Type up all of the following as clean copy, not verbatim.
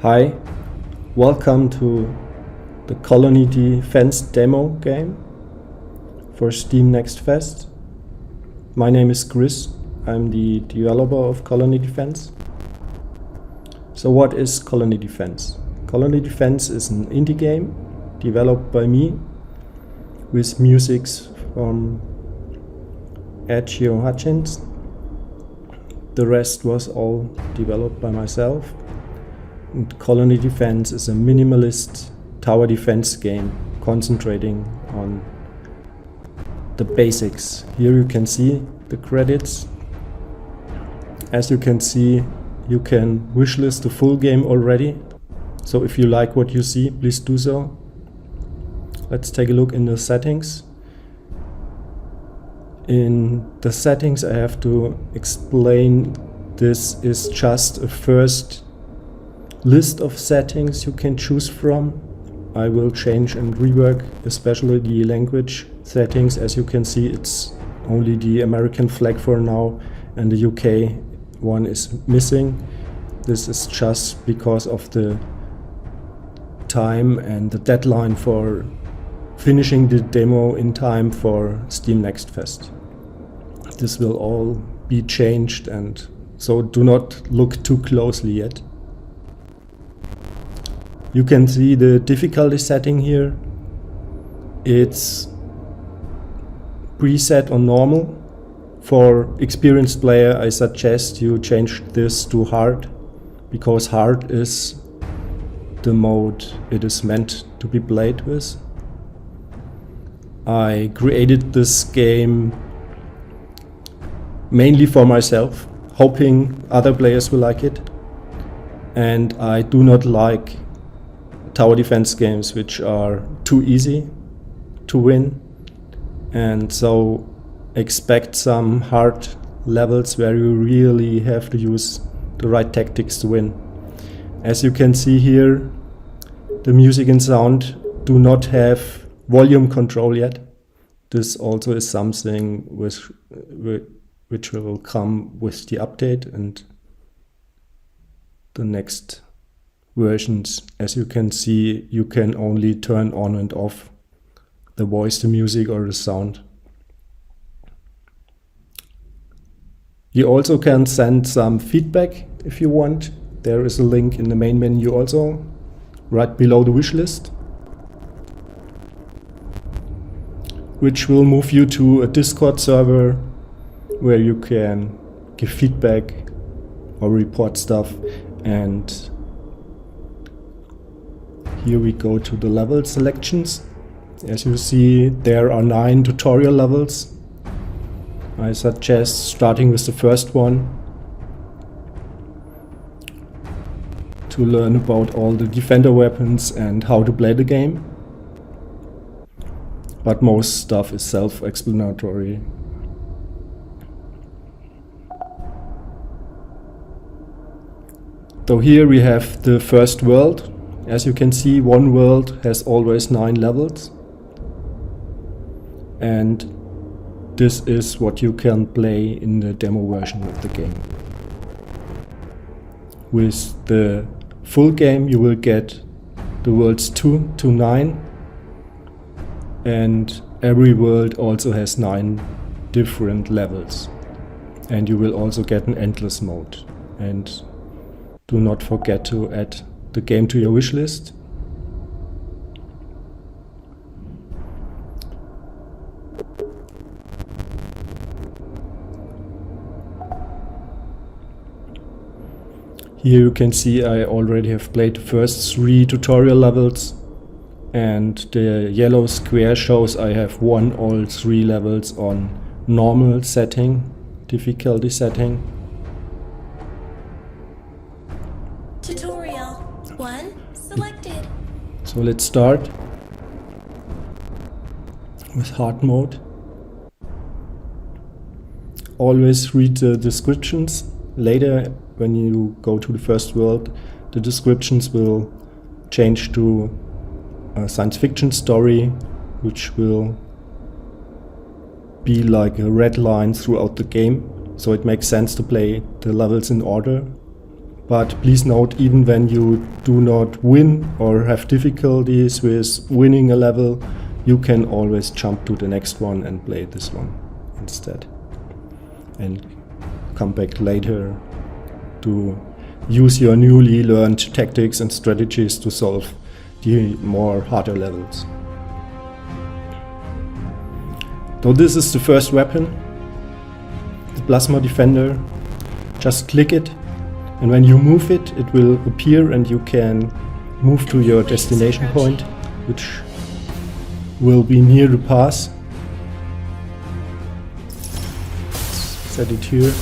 Hi, welcome to the Colony Defense demo game for Steam Next Fest. My name is Chris, I'm the developer of Colony Defense. So what is Colony Defense? Colony Defense is an indie game developed by me with musics from Geo Hutchins. The rest was all developed by myself. And Colony Defense is a minimalist tower defense game concentrating on the basics. Here you can see the credits. As you can see, you can wishlist the full game already. So if you like what you see, please do so. Let's take a look in the settings. In the settings, I have to explain this is just a first list of settings you can choose from. I will change and rework especially the language settings. As you can see, it's only the American flag for now and the UK one is missing. This is just because of the time and the deadline for finishing the demo in time for Steam Next Fest. This will all be changed, and so do not look too closely yet. You can see the difficulty setting here. It's preset on normal. For experienced player, I suggest you change this to hard, because hard is the mode it is meant to be played with. I created this game mainly for myself, hoping other players will like it. And I do not like tower defense games which are too easy to win, and so expect some hard levels where you really have to use the right tactics to win. As you can see here, the music and sound do not have volume control yet. This also is something which will come with the update and the next versions. As you can see, you can only turn on and off the voice, the music, or the sound. You also can send some feedback if you want. There is a link in the main menu also, right below the wish list, which will move you to a Discord server where you can give feedback or report stuff. And here we go to the level selections. As you see, there are 9 tutorial levels. I suggest starting with the first one to learn about all the defender weapons and how to play the game. But most stuff is self-explanatory. So here we have the first world. As you can see, one world has always 9 levels. And this is what you can play in the demo version of the game. With the full game, you will get the worlds 2 to 9. And every world also has 9 different levels. And you will also get an endless mode. And do not forget to add the game to your wish list. Here you can see I already have played the first 3 tutorial levels, and the yellow square shows I have won all 3 levels on normal setting, difficulty setting. Tutorial 1 selected. So let's start with hard mode. Always read the descriptions. Later, when you go to the first world, the descriptions will change to a science fiction story, which will be like a red line throughout the game. So it makes sense to play the levels in order. But please note, even when you do not win or have difficulties with winning a level, you can always jump to the next one and play this one instead. And come back later to use your newly learned tactics and strategies to solve the more harder levels. So this is the first weapon, the Plasma Defender. Just click it, and when you move it, it will appear and you can move to your destination point, which will be near the pass. Set it here.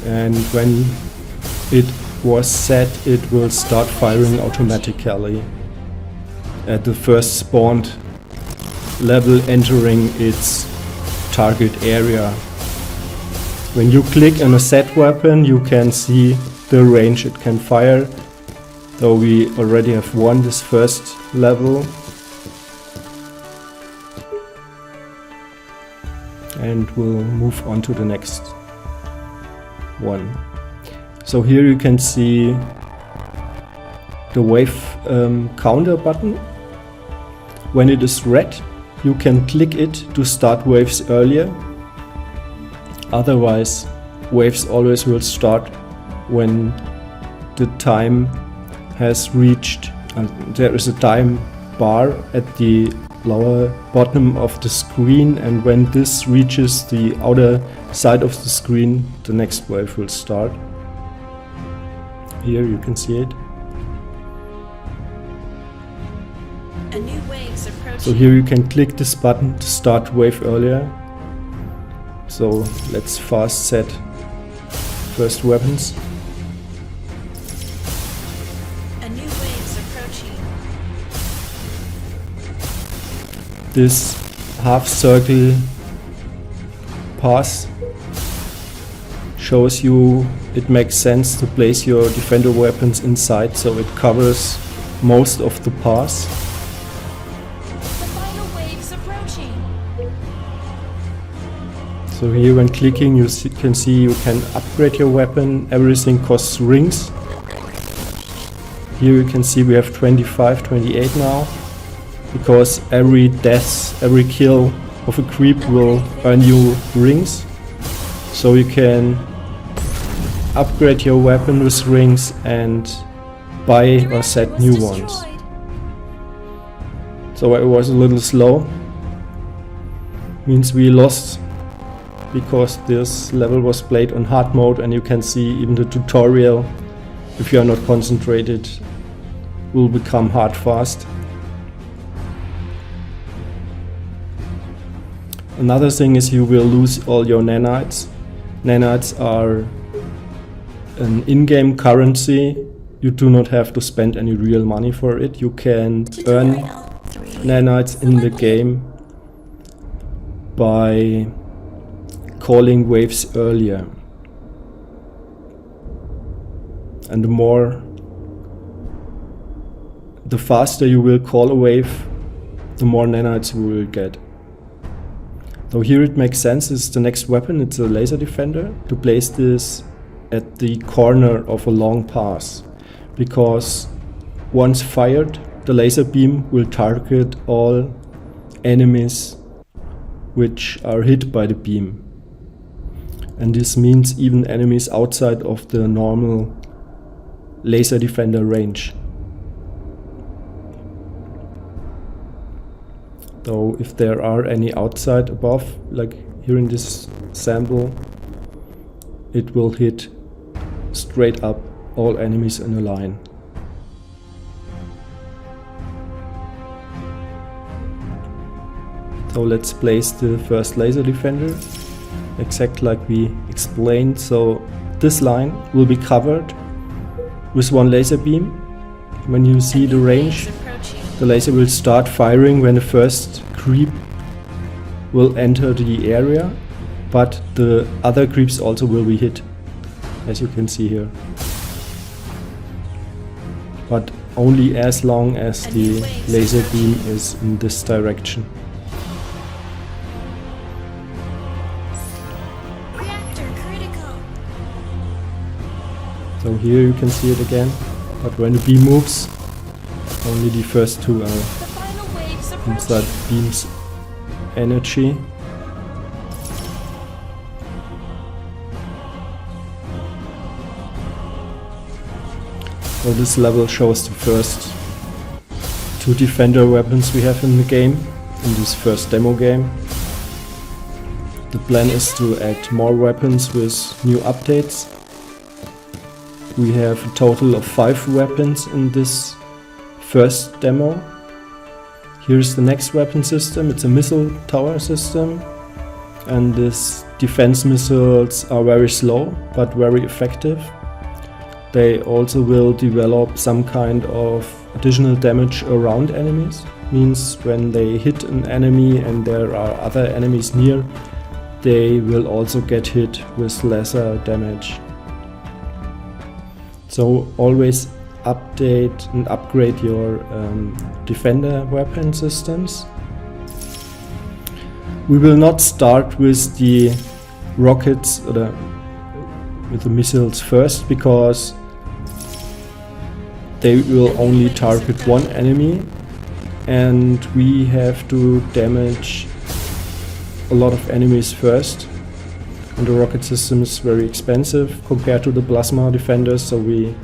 And when it was set, it will start firing automatically at the first spawned level entering its target area. When you click on a set weapon, you can see the range it can fire. So we already have won this first level. And we'll move on to the next one. So here you can see the wave counter button. When it is red, you can click it to start waves earlier. Otherwise, waves always will start when the time has reached. There is a time bar at the lower bottom of the screen, and when this reaches the outer side of the screen, the next wave will start. Here you can see it. A new wave's approaching. So here you can click this button to start wave earlier. So let's fast set first weapons. A new wave's approaching. This half circle pass shows you it makes sense to place your defender weapons inside, so it covers most of the pass. The final wave's approaching. So here when clicking you can see you can upgrade your weapon. Everything costs rings. Here you can see we have 25, 28 now, because every death, every kill of a creep will earn you rings. So you can upgrade your weapon with rings and buy or set new ones. So I was a little slow. Means we lost because this level was played on hard mode, and you can see even the tutorial, if you are not concentrated, will become hard fast. Another thing is you will lose all your nanites. Nanites are an in-game currency. You do not have to spend any real money for it. You can earn nanites in the game by calling waves earlier. And the faster you will call a wave, the more nanites you will get. So here it makes sense, it's the next weapon, it's a laser defender, to place this at the corner of a long pass. Because once fired, the laser beam will target all enemies which are hit by the beam. And this means even enemies outside of the normal laser defender range. So if there are any outside above, like here in this sample, it will hit straight up all enemies in a line. So let's place the first laser defender, exact like we explained. So this line will be covered with one laser beam. When you see the range, the laser will start firing when the first creep will enter the area, but the other creeps also will be hit, as you can see here. But only as long as the laser beam is in this direction. Reactor critical. So here you can see it again, but when the beam moves, only the first two The final wave's inside approaching. beam's energy. So this level shows the first two defender weapons we have in the game, in this first demo game. The plan is to add more weapons with new updates. We have a total of 5 weapons in this first demo. Here's the next weapon system. It's a missile tower system, and these defense missiles are very slow but very effective. They also will develop some kind of additional damage around enemies. Means when they hit an enemy and there are other enemies near, they will also get hit with lesser damage. So always update and upgrade your defender weapon systems. We will not start with the rockets or with the missiles first, because they will only target one enemy, and we have to damage a lot of enemies first. And the rocket system is very expensive compared to the plasma defenders, so we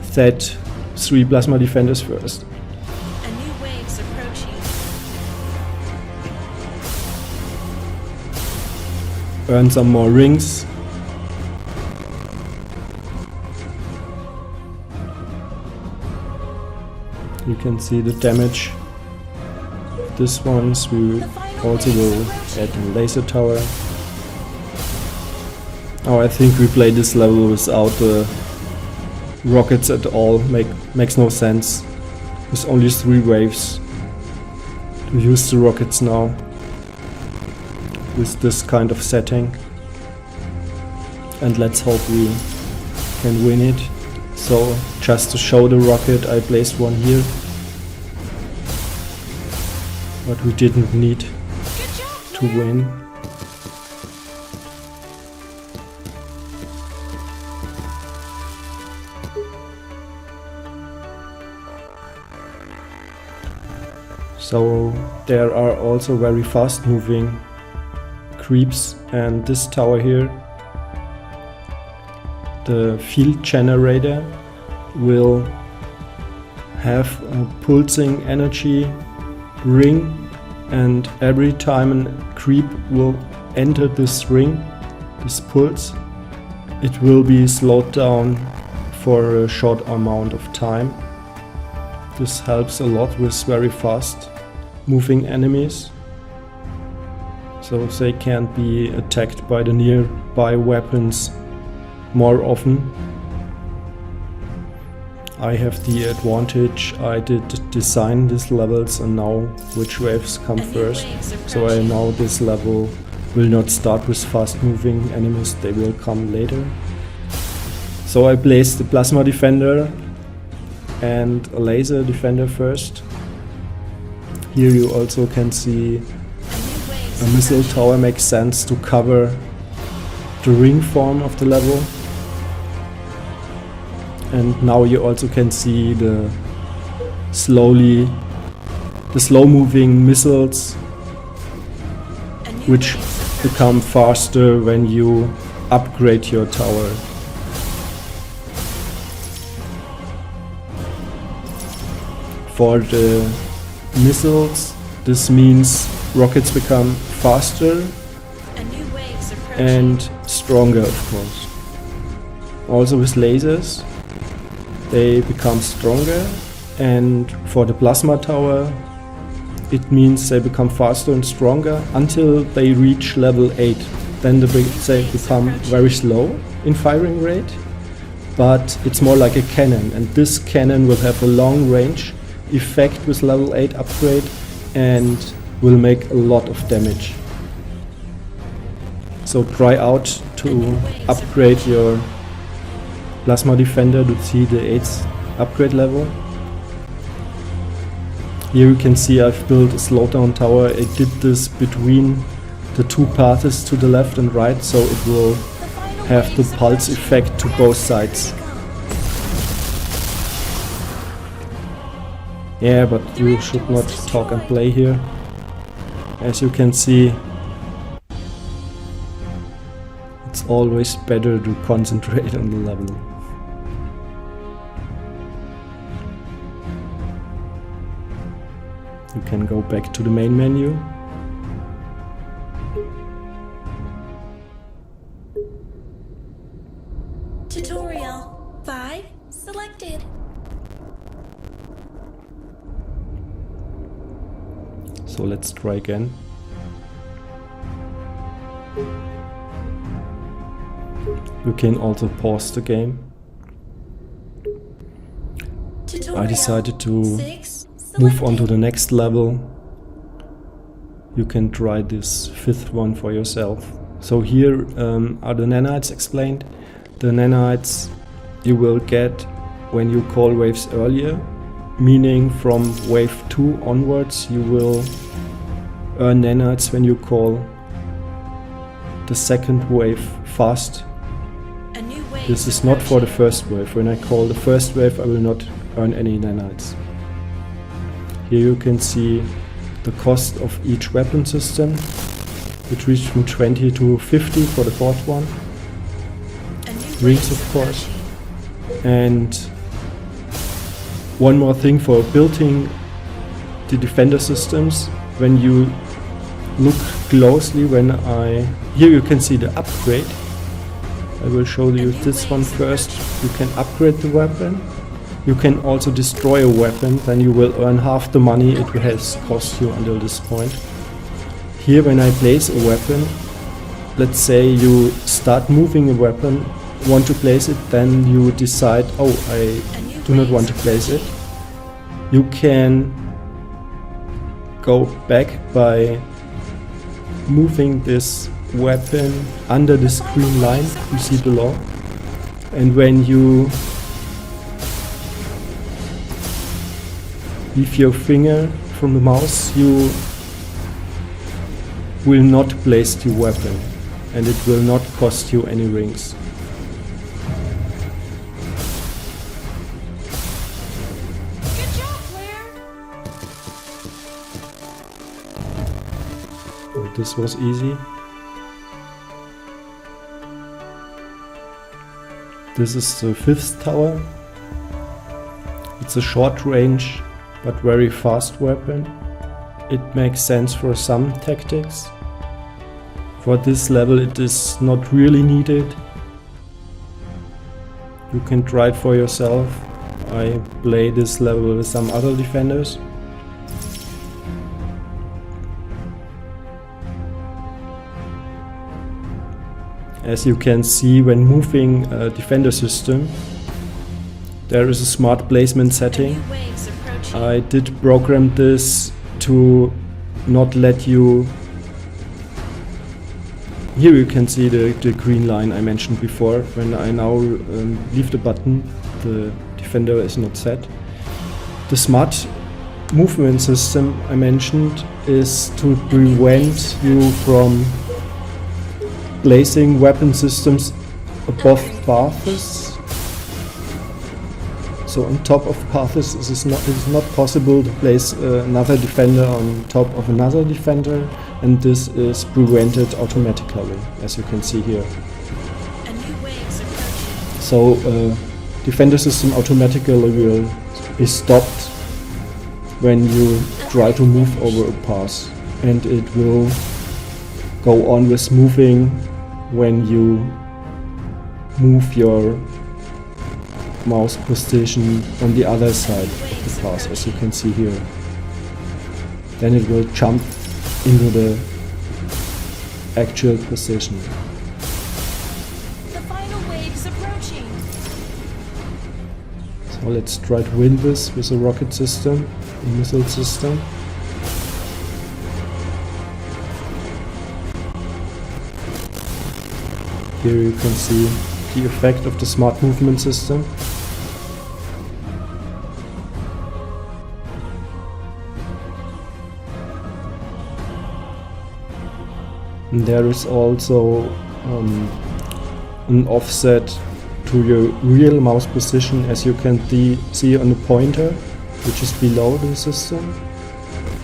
set 3 plasma defenders first. A new wave's approaching. Earn some more rings. You can see the damage. This ones we also will add a laser tower. Oh, I think we played this level without the rockets at all. Makes no sense. With only 3 waves to use the rockets now with this kind of setting. And let's hope we can win it. So just to show the rocket, I placed one here, but we didn't need Good job, to win. So there are also very fast moving creeps, and this tower here, the field generator, will have a pulsing energy ring, and every time a creep will enter this ring, this pulse, it will be slowed down for a short amount of time. This helps a lot with very fast moving enemies, so they can't be attacked by the nearby weapons more often. I have the advantage, I did design these levels and know which waves come first, so I know this level will not start with fast moving enemies, they will come later. So I placed the plasma defender and a laser defender first. Here you also can see a missile tower makes sense to cover the ring form of the level. And now you also can see the slow moving missiles, which become faster when you upgrade your tower. For the missiles, this means rockets become faster and stronger, of course. Also with lasers, they become stronger, and for the plasma tower, it means they become faster and stronger until they reach level 8. Then they become very slow in firing rate, but it's more like a cannon, and this cannon will have a long range effect with level 8 upgrade and will make a lot of damage. So try out to upgrade your plasma defender to see the 8th upgrade level. Here you can see I've built a slowdown tower. I did this between the 2 paths to the left and right, so it will have the pulse effect to both sides. Yeah, but you should not talk and play here. As you can see, it's always better to concentrate on the level. You can go back to the main menu. Tutorial 5 selected. So let's try again. You can also pause the game. Tutorial I decided to 6 move on to selected. the next level. You can try this fifth one for yourself. So here are the nanites explained. The nanites you will get when you call waves earlier, meaning from wave 2 onwards you will earn nanites when you call the second wave fast. A new wave This is not for the first wave. When I call the first wave I will not earn any nanites. Here you can see the cost of each weapon system. It reached from 20 to 50 for the fourth one. A new Rings, wave of course. approaching. And one more thing for building the defender systems. When you look closely, here you can see the upgrade. I will show you this one first. You can upgrade the weapon. You can also destroy a weapon, then you will earn half the money it has cost you until this point. Here when I place a weapon, let's say you start moving a weapon, want to place it, then you decide, oh, I do not want to place it. You can go back by moving this weapon under this green line you see below. And when you leave your finger from the mouse, you will not place the weapon and it will not cost you any rings. Good job, Blair. Oh, this was easy. This is the fifth tower. It's a short range but very fast weapon. It makes sense for some tactics. For this level it is not really needed. You can try it for yourself. I play this level with some other defenders. As you can see, when moving a defender system, there is a smart placement setting. New waves approaching. I did program this to not let you... Here you can see the green line I mentioned before. When I now leave the button, the defender is not set. The smart movement system I mentioned is to prevent you from placing weapon systems above paths. So on top of paths it is not possible to place another defender on top of another defender, and this is prevented automatically, as you can see here. A new waves approaching. So defender system automatically will be stopped when you try to move over a path, and it will go on with moving when you move your mouse position on the other side of the path, as you can see here. Then it will jump into the actual position. The final waves approaching. So let's try to win this with a rocket system, a missile system. Here you can see the effect of the smart movement system. And there is also an offset to your real mouse position, as you can see on the pointer, which is below the system.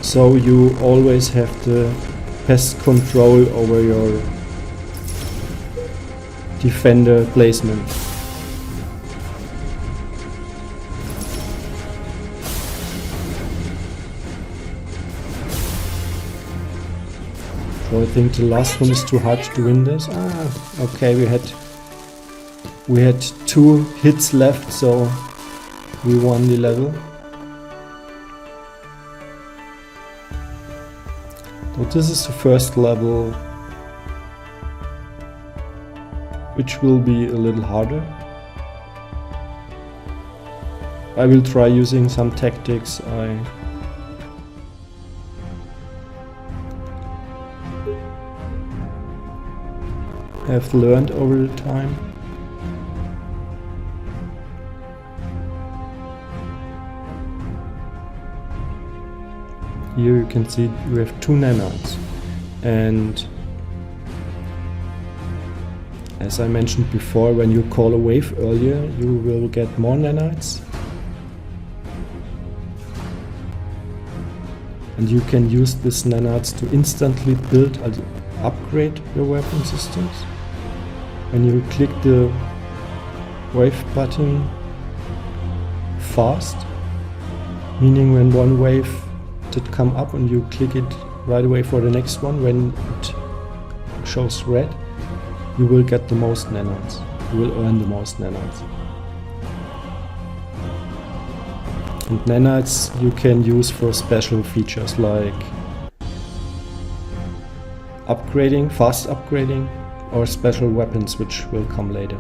So you always have the best control over your defender placement. So I think the last one is too hard to win this. Okay, we had 2 hits left, so we won the level. So this is the first level, which will be a little harder. I will try using some tactics I have learned over the time. Here you can see we have 2 nanites, and as I mentioned before, when you call a wave earlier, you will get more nanites, and you can use these nanites to instantly build and upgrade your weapon systems. When you click the wave button fast, meaning when one wave did come up and you click it right away for the next one, when it shows red, you will get the most nanites. You will earn the most nanites. And nanites you can use for special features like upgrading, fast upgrading, or special weapons, which will come later.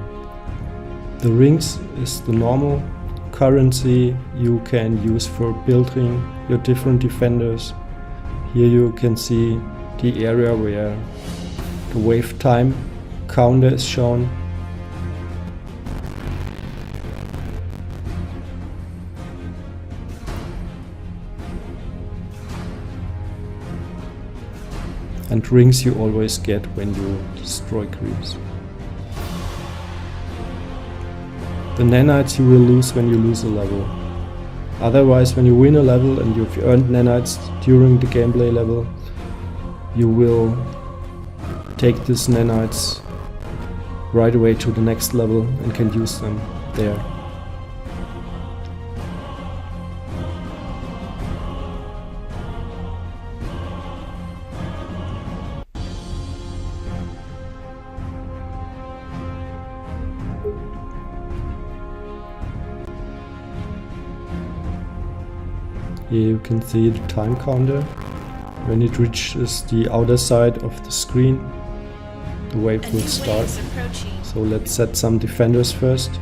The rings is the normal currency you can use for building your different defenders. Here you can see the area where the wave time counter is shown. And rings you always get when you destroy creeps. The nanites you will lose when you lose a level. Otherwise, when you win a level and you've earned nanites during the gameplay level, you will take these nanites right away to the next level and can use them there. Here you can see the time counter. When it reaches the outer side of the screen, the wave will start. So let's set some defenders first.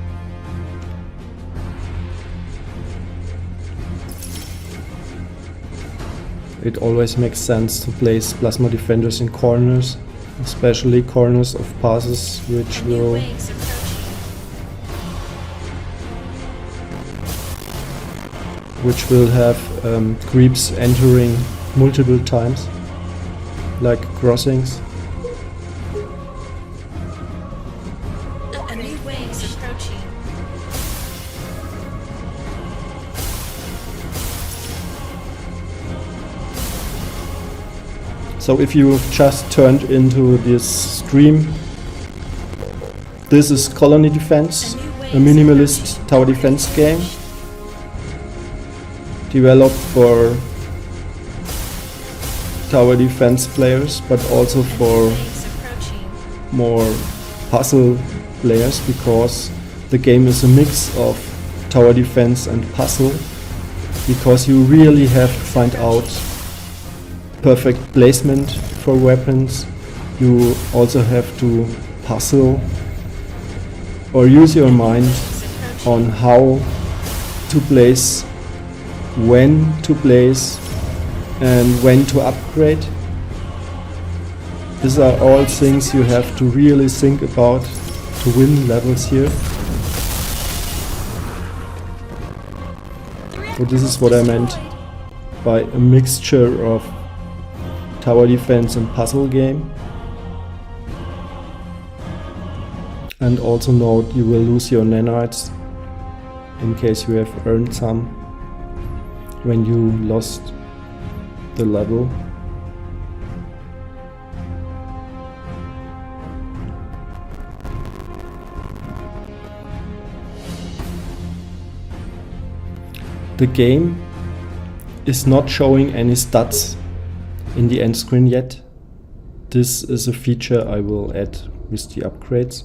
It always makes sense to place plasma defenders in corners, especially corners of passes which will have creeps entering multiple times, like crossings. A new wave is approaching. So if you just turned into this stream, this is Colony Defense, a minimalist tower defense game developed for tower defense players, but also for more puzzle players, because the game is a mix of tower defense and puzzle, because you really have to find out perfect placement for weapons. You also have to puzzle or use your mind on how to place, when to place, and when to upgrade. These are all things you have to really think about to win levels here. So this is what I meant by a mixture of tower defense and puzzle game. And also note you will lose your nanites in case you have earned some when you lost the level. The game is not showing any stats in the end screen yet. This is a feature I will add with the upgrades.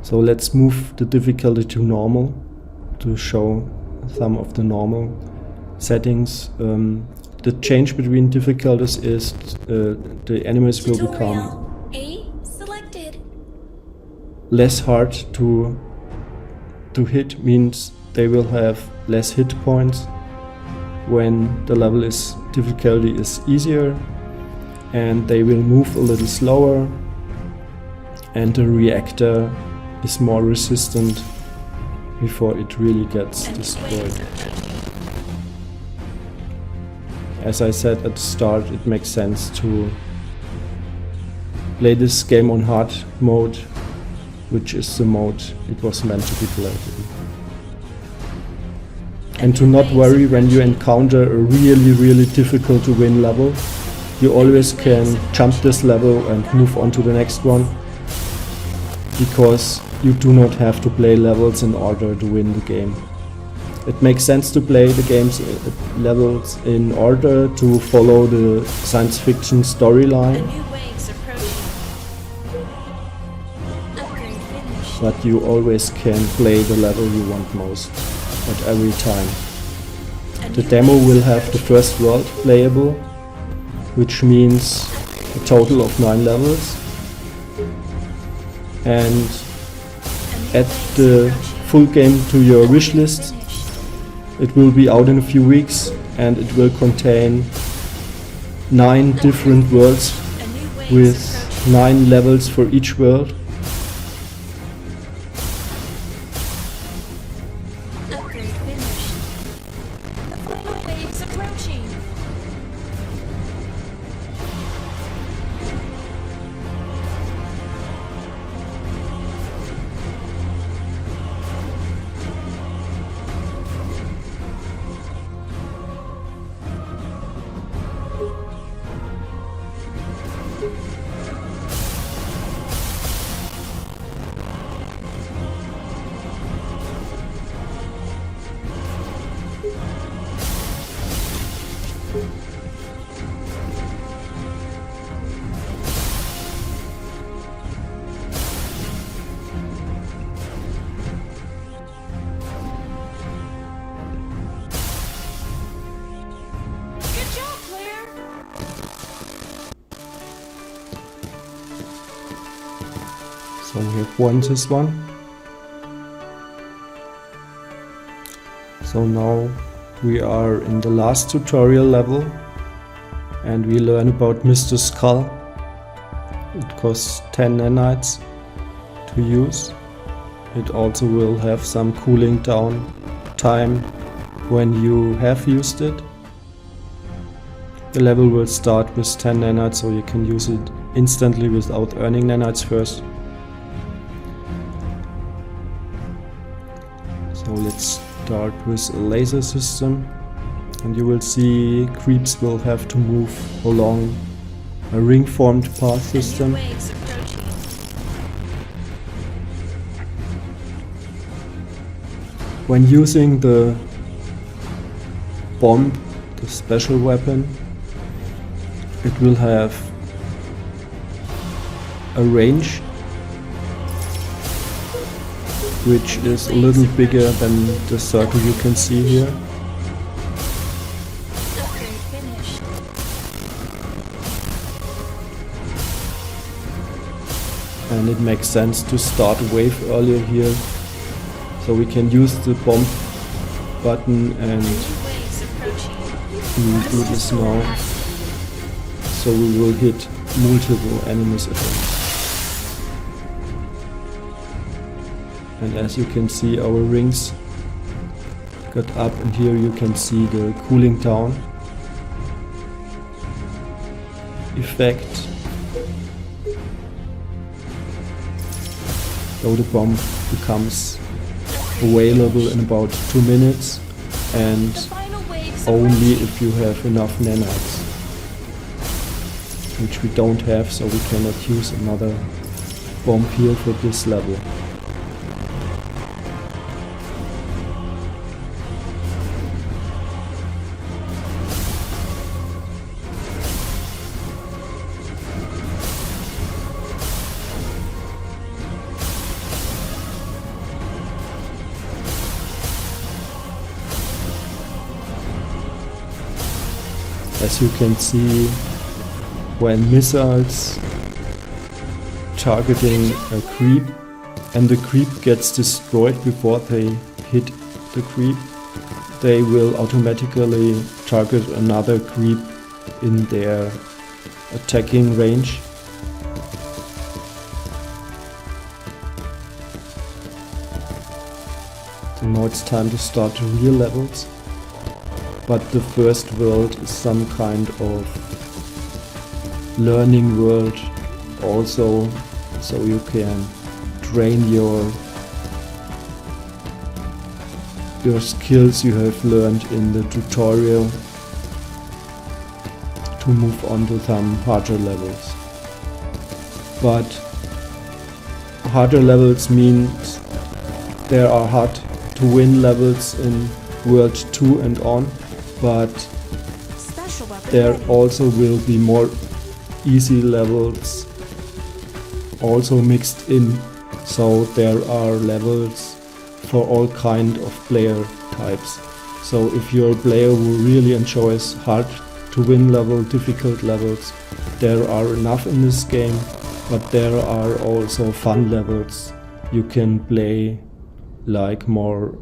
So let's move the difficulty to normal to show some of the normal settings. The change between difficulties is the enemies will become A selected. less hard to hit, means they will have less hit points when the level is difficulty is easier, and they will move a little slower, and the reactor is more resistant before it really gets destroyed. As I said at the start, it makes sense to play this game on hard mode, which is the mode it was meant to be played in. And to not worry when you encounter a really difficult to win level. You always can jump this level and move on to the next one, because you do not have to play levels in order to win the game. It makes sense to play the game's levels in order to follow the science fiction storyline, but you always can play the level you want most at every time. The demo will have the first world playable, which means a total of 9 levels, and add the full game to your wish list. It will be out in a few weeks, and it will contain 9 different worlds with 9 levels for each world. Upgrade finished. The final wave's approaching. So we have won this one. So now we are in the last tutorial level, and we learn about Mr. Skull. It costs 10 nanites to use. It also will have some cooling down time when you have used it. The level will start with 10 nanites, so you can use it instantly without earning nanites first. So let's start with a laser system, and you will see creeps will have to move along a ring-formed path system. When using the bomb, the special weapon, it will have a range which is a little bigger than the circle you can see here. And it makes sense to start a wave earlier here, so we can use the bomb button and do this now, so we will hit multiple enemies at once. And as you can see, our rings got up, and here you can see the cooling down effect. though the bomb becomes available in about 2 minutes, and The final waves only if you have enough nanites, which we don't have, so we cannot use another bomb here for this level. As you can see, when missiles targeting a creep and the creep gets destroyed before they hit the creep, they will automatically target another creep in their attacking range. So now it's time to start the real levels. But the first world is some kind of learning world also, so you can train your skills you have learned in the tutorial to move on to some harder levels. But harder levels means there are hard to win levels in World 2 and on, but Special weapon there ready. also will be more easy levels also mixed in, so there are levels for all kind of player types. So if you're a player who really enjoys hard to win level, difficult levels, there are enough in this game, but there are also fun levels you can play like more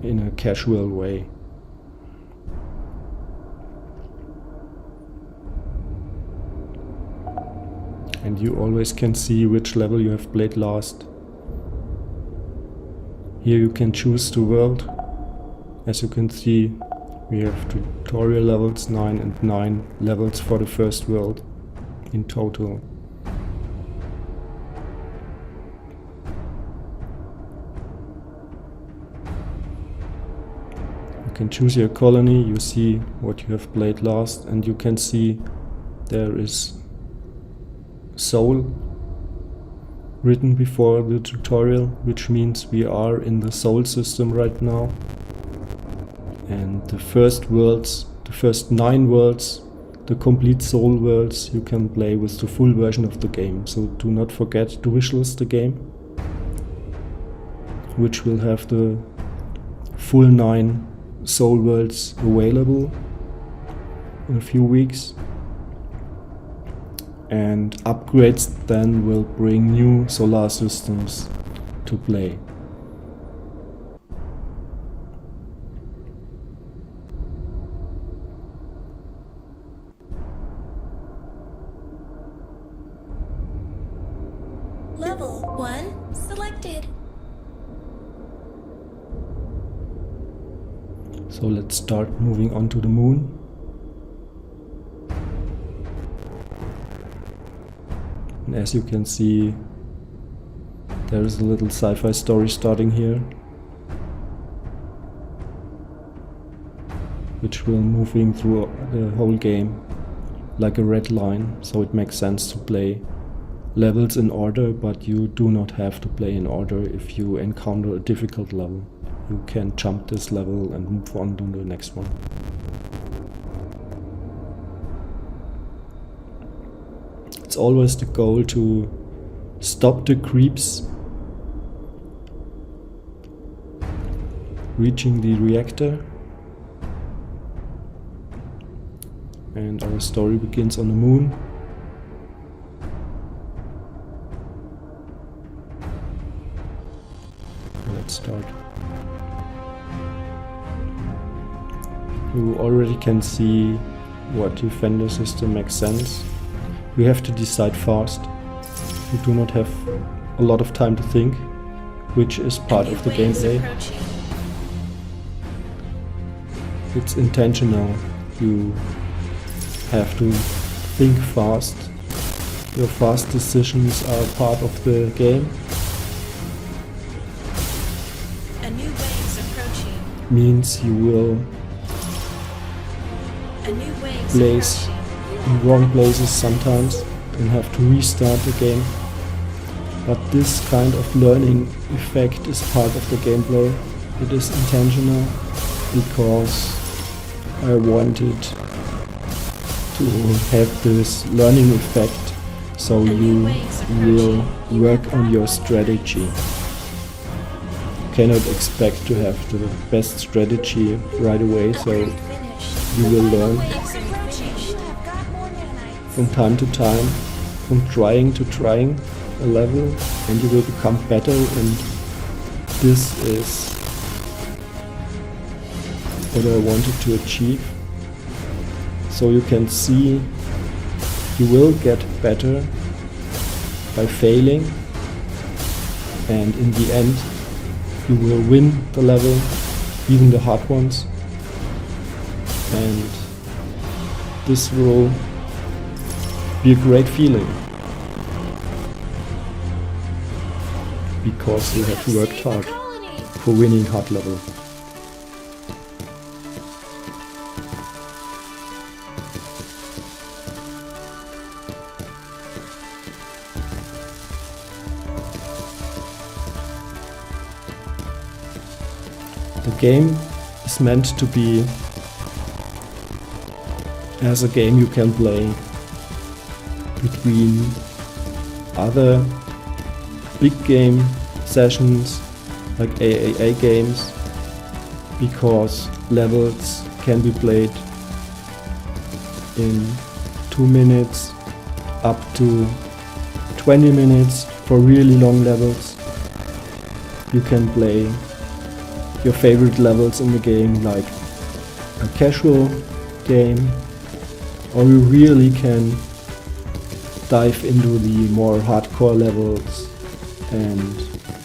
in a casual way. And you always can see which level you have played last. Here you can choose the world. As you can see, we have tutorial levels 9 and 9 levels for the first world in total. You can choose your colony, you see what you have played last, and you can see there is Soul written before the tutorial, which means we are in the Soul system right now. And the first worlds, the first 9 worlds, the complete Soul worlds, you can play with the full version of the game. So do not forget to wishlist the game, which will have the full 9 Soul worlds available in a few weeks. And upgrades then will bring new solar systems to play. Level 1 selected. So let's start moving on to the moon. And as you can see, there is a little sci-fi story starting here, which will moving through the whole game like a red line, so it makes sense to play levels in order, but you do not have to play in order if you encounter a difficult level. You can jump this level and move on to the next one. It's always the goal to stop the creeps reaching the reactor, and our story begins on the moon. Let's start. You already can see what defender system makes sense. We have to decide fast. We do not have a lot of time to think, which is part of the gameplay. It's intentional. You have to think fast. Your fast decisions are part of the game. means you will A new wave is place approaching. in wrong places sometimes and have to restart the game. But this kind of learning effect is part of the gameplay. It is intentional because I wanted to have this learning effect so you will work on your strategy. You cannot expect to have the best strategy right away, so Finished. you will learn Waves are approaching. from time to time, from trying to trying a level, and you will become better, and this is what I wanted to achieve. So you can see you will get better by failing, and in the end you will win the level, even the hard ones, and this will be a great feeling because you have worked hard for winning hard level. The game is meant to be as a game you can play between other big game sessions like AAA games, because levels can be played in 2 minutes up to 20 minutes for really long levels. You can play your favorite levels in the game like a casual game, or you really can dive into the more hardcore levels and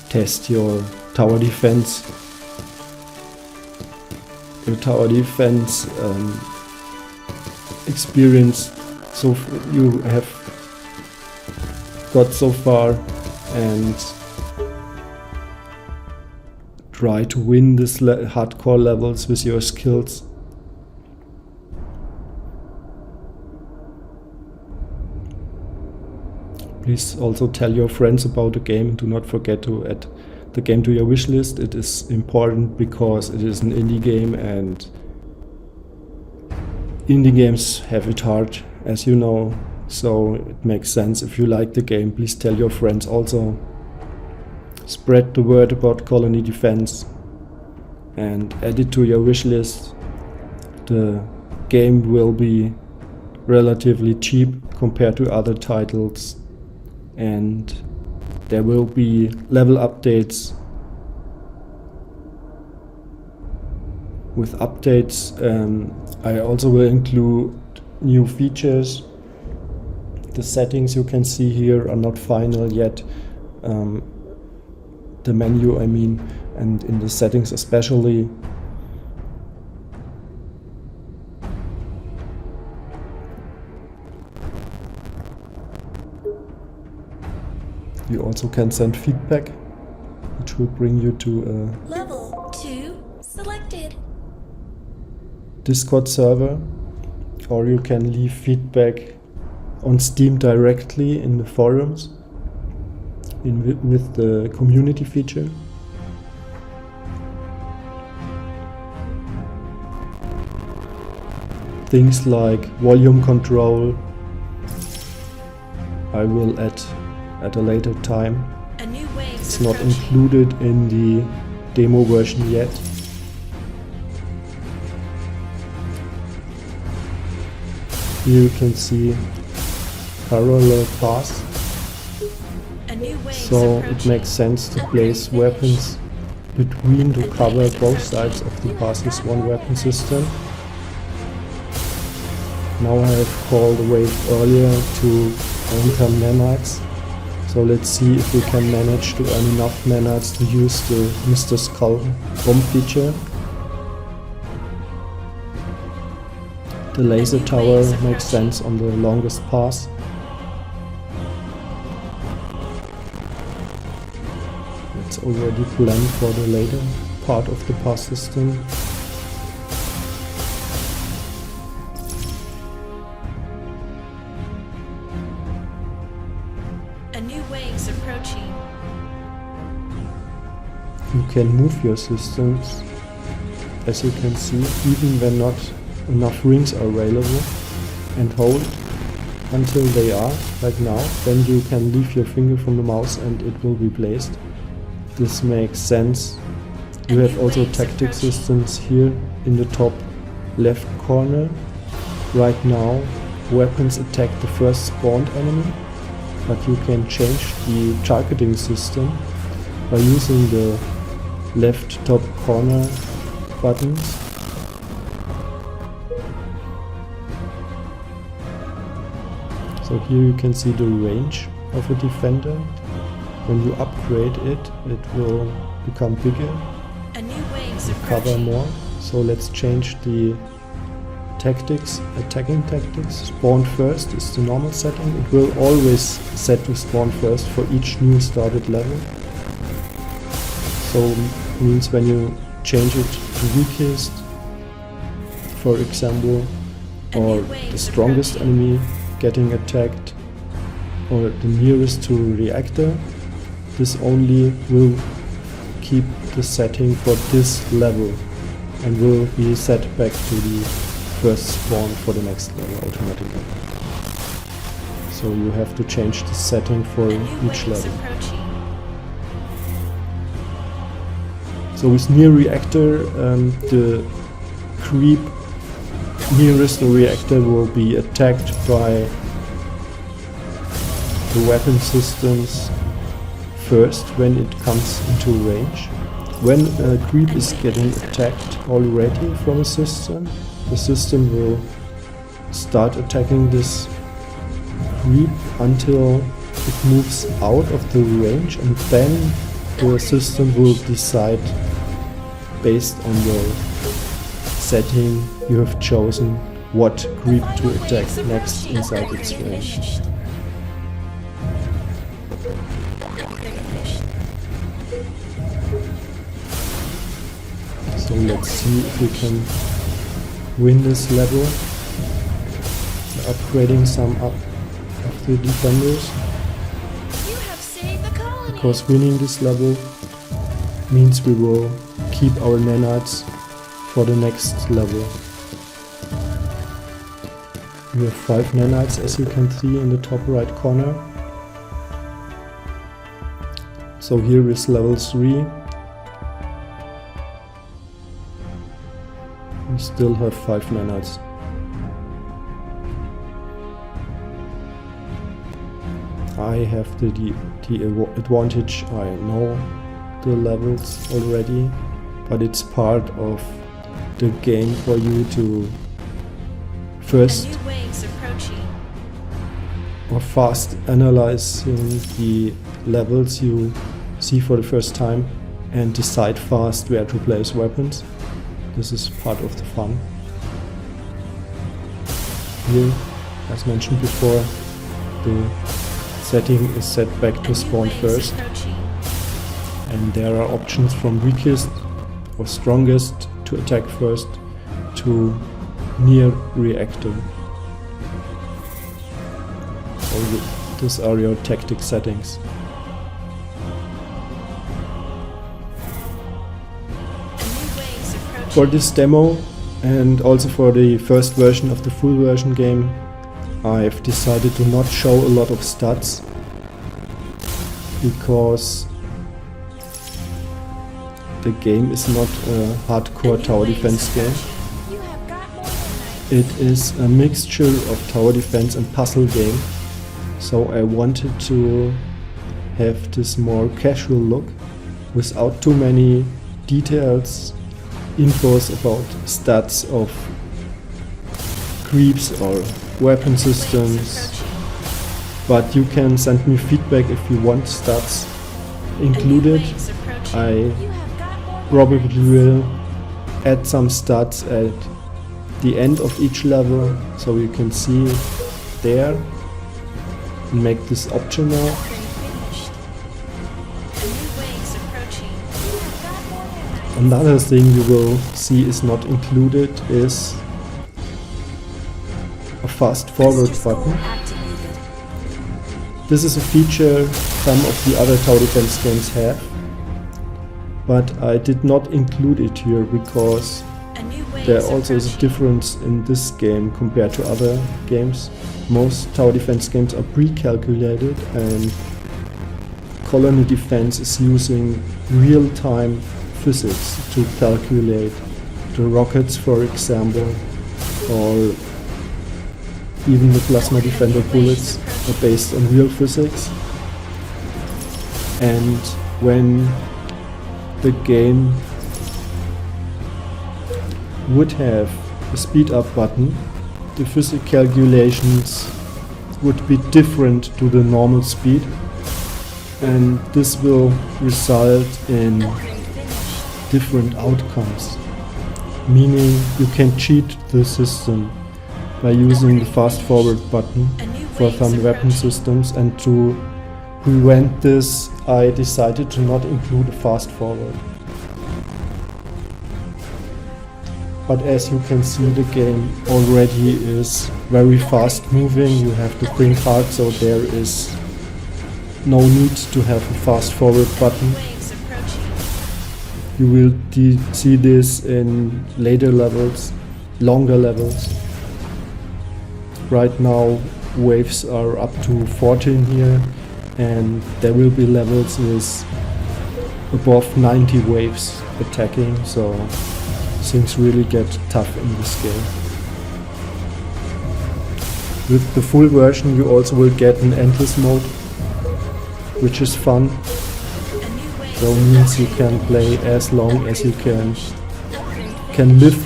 test your tower defense. Your tower defense experience, so you have got so far, and try to win this hardcore levels with your skills. Please also tell your friends about the game. Do not forget to add the game to your wish list. It is important because it is an indie game, and indie games have it hard, as you know, so it makes sense. If you like the game, please tell your friends also. Spread the word about Colony Defense and add it to your wish list. The game will be relatively cheap compared to other titles, and there will be level updates. With updates, I also will include new features. The settings you can see here are not final yet. The menu, I mean, and in the settings especially. You also can send feedback, which will bring you to a Level 2 selected. Discord server, or you can leave feedback on Steam directly in the forums with the community feature. Things like volume control I will add at a later time. A new wave is It's not approaching. included in the demo version yet. Here you can see parallel paths, A new wave is so it approaching. makes sense to place weapons between to cover both sides of the path with one weapon system. Now I have called a wave earlier to enter nanites, so let's see if we can manage to earn enough nanites to use the Mr. Skull bomb feature. The laser tower makes sense on the longest path. It's already planned for the later part of the pass system. A new wave is approaching. You can move your systems, as you can see, even when not enough rings are available, and hold until they are, like now. Then you can leave your finger from the mouse and it will be placed. This makes sense. You have also tactic systems here in the top left corner. Right now, weapons attack the first spawned enemy, but you can change the targeting system by using the left top corner buttons. So here you can see the range of a defender. When you upgrade it, it will become bigger, A new wave is cover approaching. more. So let's change the tactics, attacking tactics. Spawn first is the normal setting. It will always set to spawn first for each new started level. So means when you change it to weakest, for example, or the strongest enemy getting attacked, or the nearest to reactor, this only will keep the setting for this level and will be set back to the first spawn for the next level automatically. So you have to change the setting for A new each wave is level. approaching. So with near reactor, the creep nearest the reactor will be attacked by the weapon systems first when it comes into range. When a creep is getting attacked already from a system, the system will start attacking this creep until it moves out of the range, and then the system will decide based on your setting you have chosen what creep to attack next inside its range. So let's see if we can win this level, upgrading some up of the defenders, You have saved the colony. because winning this level means we will keep our nanites for the next level. We have 5 nanites, as you can see in the top right corner. So here is level 3. We still have 5 nanites. I have the advantage. I know the levels already, but it's part of the game for you to A first new wave is approaching. or fast analyzing the levels you see for the first time and decide fast where to place weapons. This is part of the fun. Here, as mentioned before, the setting is set back A to new spawn wave is first, approaching. and there are options from weakest or strongest to attack first to near reactor. So these are your tactic settings. A new wave is approaching. For this demo and also for the first version of the full version game, I've decided to not show a lot of stats because the game is not a hardcore tower defense game. You have got more than It is a mixture of tower defense and puzzle game, so I wanted to have this more casual look without too many details, infos about stats of creeps or weapon systems, but you can send me feedback if you want stats included. I probably will add some stats at the end of each level, so you can see it there and make this optional. Another thing you will see is not included is a fast forward button. Activated. This is a feature some of the other tower defense games have, but I did not include it here because A new wave there is also is a approaching. difference in this game compared to other games. Most tower defense games are pre-calculated and colony defense is using real-time physics to calculate the rockets, for example, or even the plasma defender bullets are based on real physics. And when the game would have a speed up button, the physics calculations would be different to the normal speed, and this will result in Upgrade finished. different outcomes, meaning you can cheat the system by using the fast forward button A new for wave is some weapon approaching. systems, and to prevent this I decided to not include a fast forward. But as you can see, the game already is very fast moving. You have to think hard, so there is no need to have a fast forward button. Waves approaching. You will see this in later levels, longer levels. Right now waves are up to 14 here, and there will be levels with above 90 waves attacking, so things really get tough in this game. With the full version you also will get an endless mode, which is fun. A new wave. So means you can play as long as you can Upgrade live.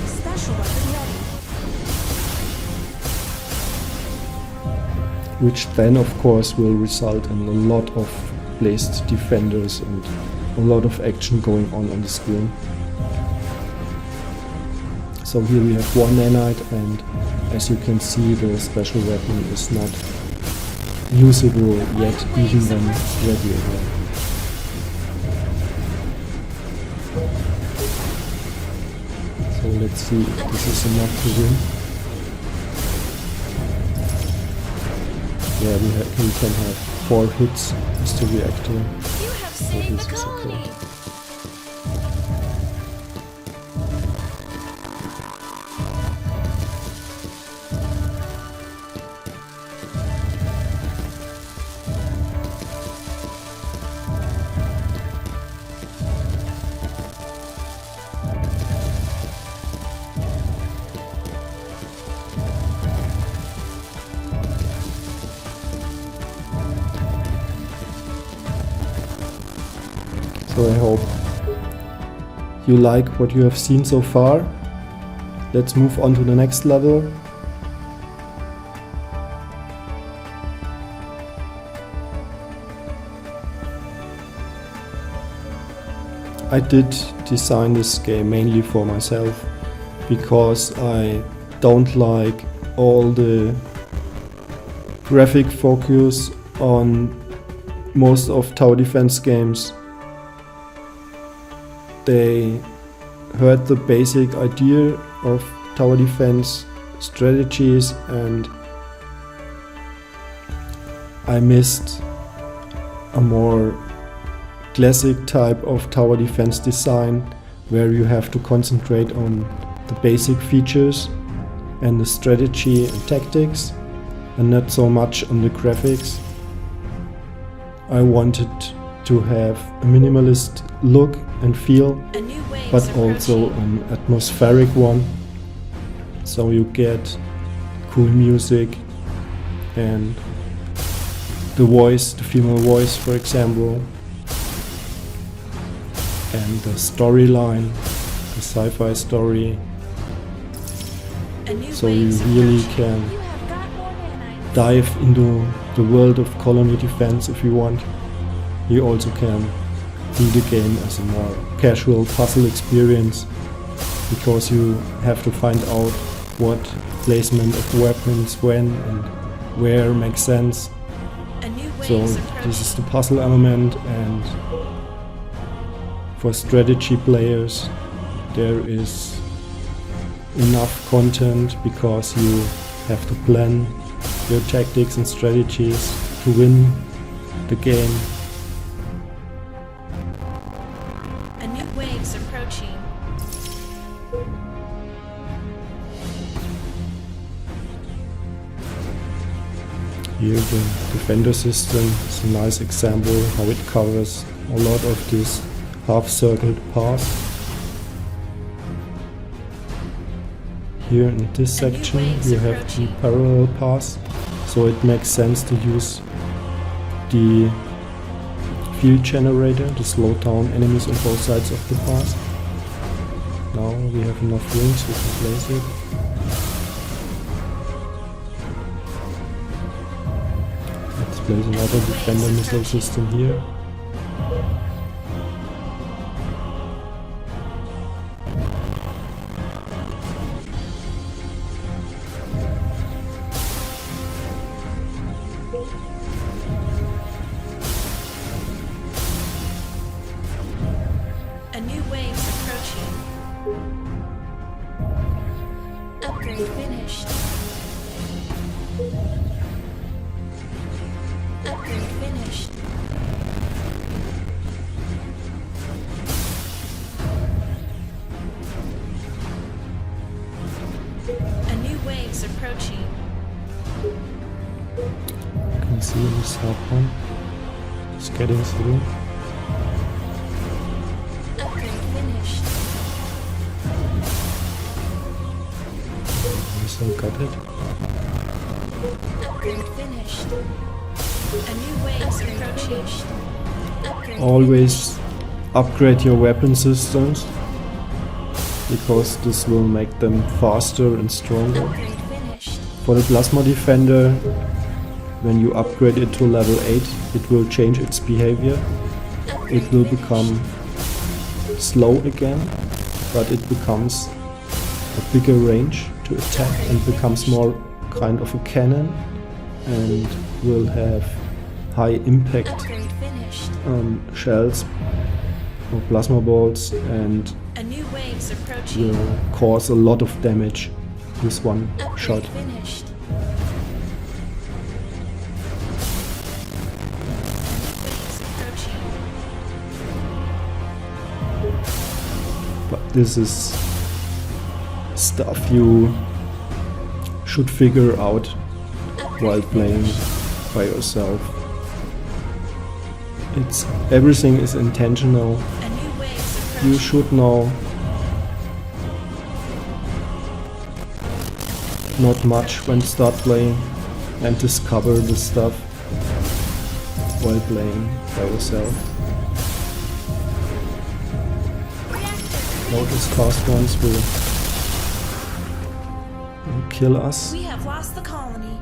Special weapon ready. Which then of course will result in a lot of placed defenders and a lot of action going on the screen. So here we have one nanite, and as you can see the special weapon is not usable yet, even when ready again. So let's see if this is enough to win. Yeah, we can have 4 hits with the reactor. You have saved this the is okay. colony. So I hope you like what you have seen so far. Let's move on to the next level. I did design this game mainly for myself because I don't like all the graphic focus on most of tower defense games. They hurt the basic idea of tower defense strategies, and I missed a more classic type of tower defense design where you have to concentrate on the basic features and the strategy and tactics, and not so much on the graphics. I wanted to have a minimalist look and feel, A new wave but is also approaching. an atmospheric one. So you get cool music and the voice, the female voice for example, and the storyline, the sci-fi story. A new So wave you is really approaching. can You have got more nanites. dive into the world of colony defense if you want. You also can do the game as a more casual puzzle experience, because you have to find out what placement of weapons when and where makes sense. A new So waves this is the approaching. puzzle element, and for strategy players there is enough content because you have to plan your tactics and strategies to win the game. A new wave's approaching. Here the defender system is a nice example how it covers a lot of this half-circled path. Here in this section you have the parallel path, so it makes sense to use the field generator to slow down enemies on both sides of the path. Now we have enough rings, we can place it. Let's place another defender missile system here. A new wave's approaching. Upgrade finished. Upgrade finished. A new wave's approaching. You can see this top one. It's getting through. Upgrade finished. Missile got it. Upgrade finished. A new wave's approaching. Upgrade Always upgrade your weapon systems, because this will make them faster and stronger. Upgrade finished. For the plasma defender, when you upgrade it to level 8, it will change its behavior. Upgrade It will finished. become slow again, but it becomes a bigger range to attack and becomes more kind of a cannon, and will have high impact Upgrade finished. shells or plasma balls, and A new wave's approaching. will cause a lot of damage with one Upgrade shot. finished. Waves approaching. But this is stuff you should figure out while playing by yourself. Everything is intentional. A new wave's You approaching. should know not much when start playing, and discover the stuff while playing by yourself. Notice fast ones will kill us. We have lost the colony.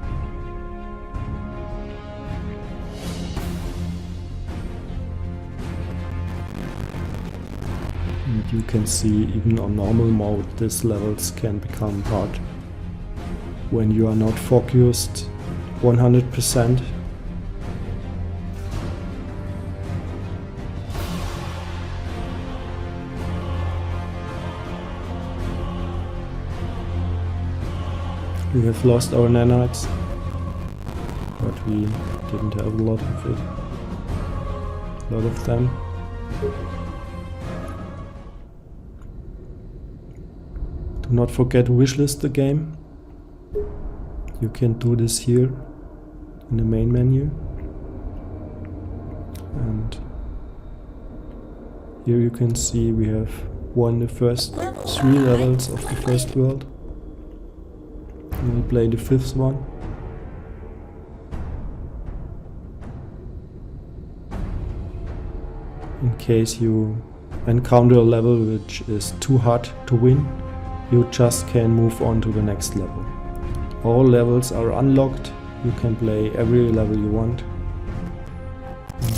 And you can see even on normal mode these levels can become hard when you are not focused 100%. We have lost our nanites, but we didn't have a lot of it. A lot of them. Do not forget to wishlist the game. You can do this here in the main menu. And here you can see we have won the first 3 levels of the first world. And we play the 5th one. In case you encounter a level which is too hard to win, you just can move on to the next level. All levels are unlocked. You can play every level you want,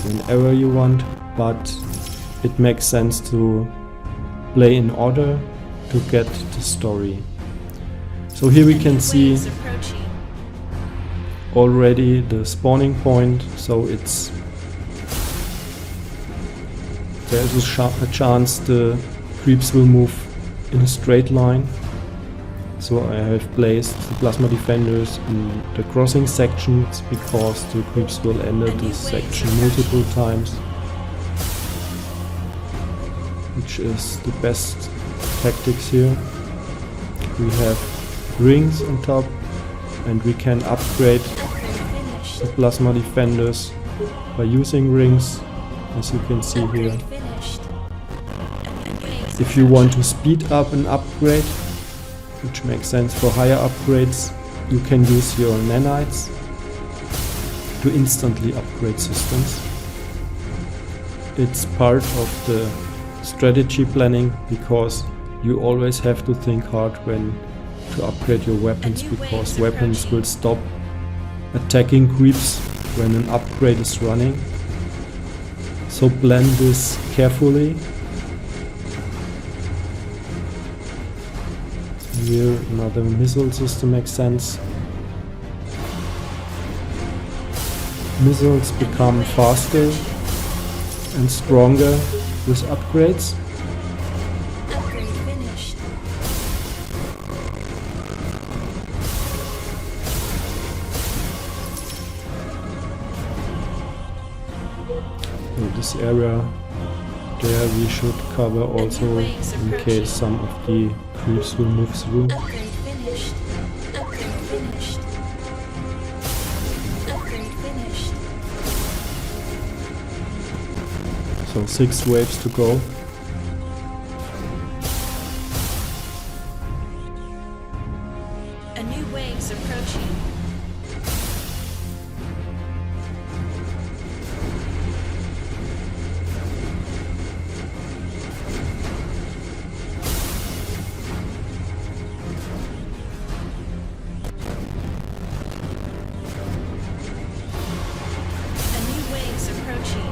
whenever you want, but it makes sense to play in order to get the story. So here we can see Waves approaching. already the spawning point, so there's a chance the creeps will move in a straight line. So I have placed the plasma defenders in the crossing sections because the creeps will enter this section multiple times, which is the best tactics here. We have rings on top and we can upgrade the plasma defenders by using rings, as you can see here. If you want to speed up an upgrade, which makes sense for higher upgrades, you can use your nanites to instantly upgrade systems. It's part of the strategy planning because you always have to think hard when to upgrade your weapons, because weapons will stop attacking creeps when an upgrade is running. So plan this carefully. Here another missile system makes sense. Missiles become faster and stronger with upgrades. Upgrade finished. So this area there we should cover also in case some of the creeps will move through. Upgrade finished. Upgrade finished. Upgrade finished. So 6 waves to go. A new wave's approaching. A new wave's approaching.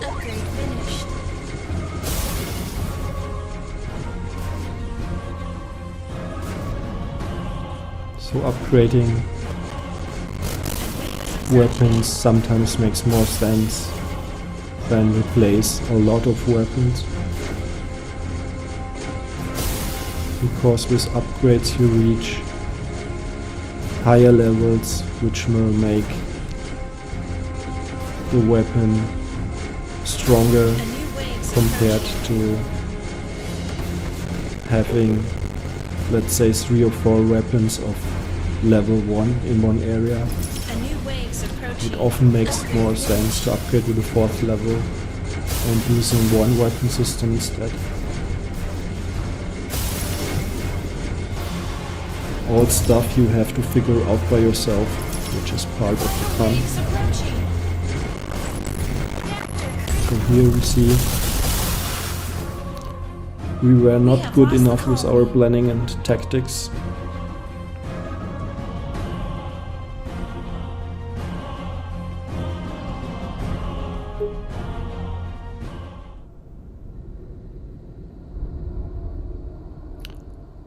Upgrade finished. So upgrading weapons sometimes makes more sense than replace a lot of weapons, because with upgrades you reach higher levels which will make the weapon stronger A new wave's compared approaching. to having, let's say, 3 or 4 weapons of level 1 in one area. A new wave's approaching. It often makes more sense to upgrade to the 4th level and using one weapon system instead. All stuff you have to figure out by yourself, which is part of the fun. Waves approaching. So here we see we were not good enough with our planning and tactics.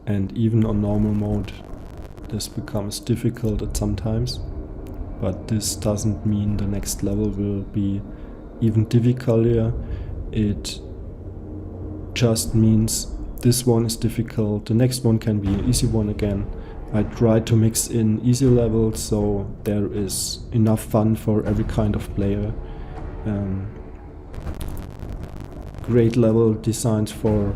And even on normal mode this becomes difficult at some times, but this doesn't mean the next level will be even difficulter. It just means this one is difficult, the next one can be an easy one again. I try to mix in easy levels so there is enough fun for every kind of player. Great level designs for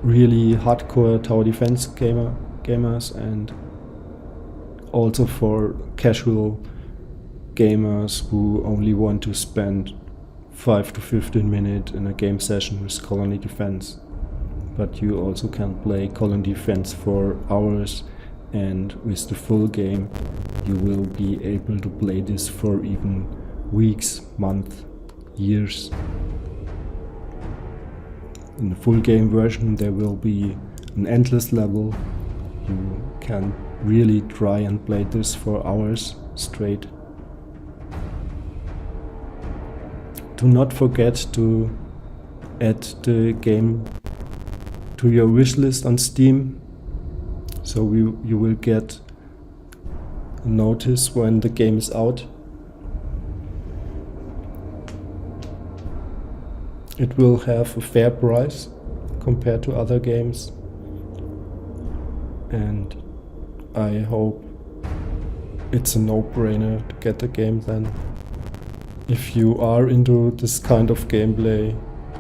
really hardcore tower defense gamers, and also for casual gamers who only want to spend 5 to 15 minutes in a game session with colony defense. But you also can play colony defense for hours, and with the full game you will be able to play this for even weeks, months, years. In the full game version there will be an endless level. You can really try and play this for hours straight. Do not forget to add the game to your wish list on Steam, so you will get a notice when the game is out. It will have a fair price compared to other games, and I hope it's a no-brainer to get the game then. If you are into this kind of gameplay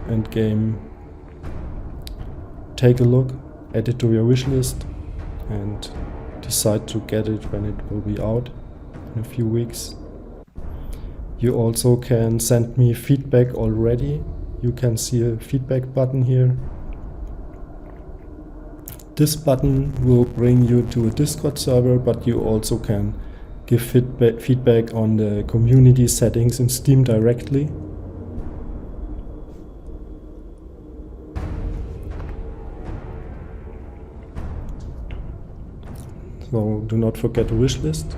and game, take a look, add it to your wish list, and decide to get it when it will be out in a few weeks. You also can send me feedback already. You can see a feedback button here. This button will bring you to a Discord server, but you also can give feedback on the community settings in Steam directly. So do not forget the wish list.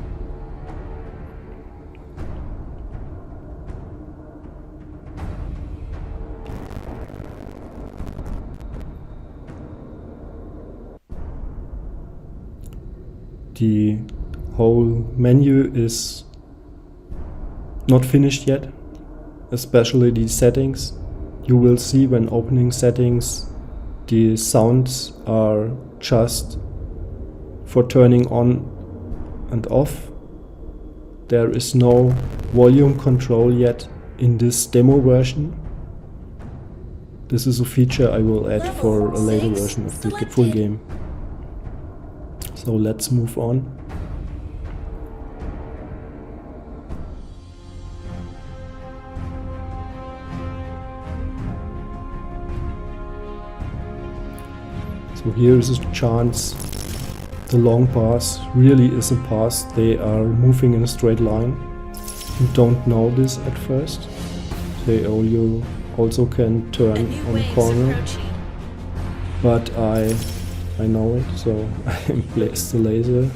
The whole menu is not finished yet, especially the settings. You will see when opening settings, the sounds are just for turning on and off. There is no volume control yet in this demo version. This is a feature I will add for a later version of the full game. So let's move on. So here is a chance. The long paths really is a path. They are moving in a straight line. You don't know this at first. You also can turn on a corner. But I know it, so I place the laser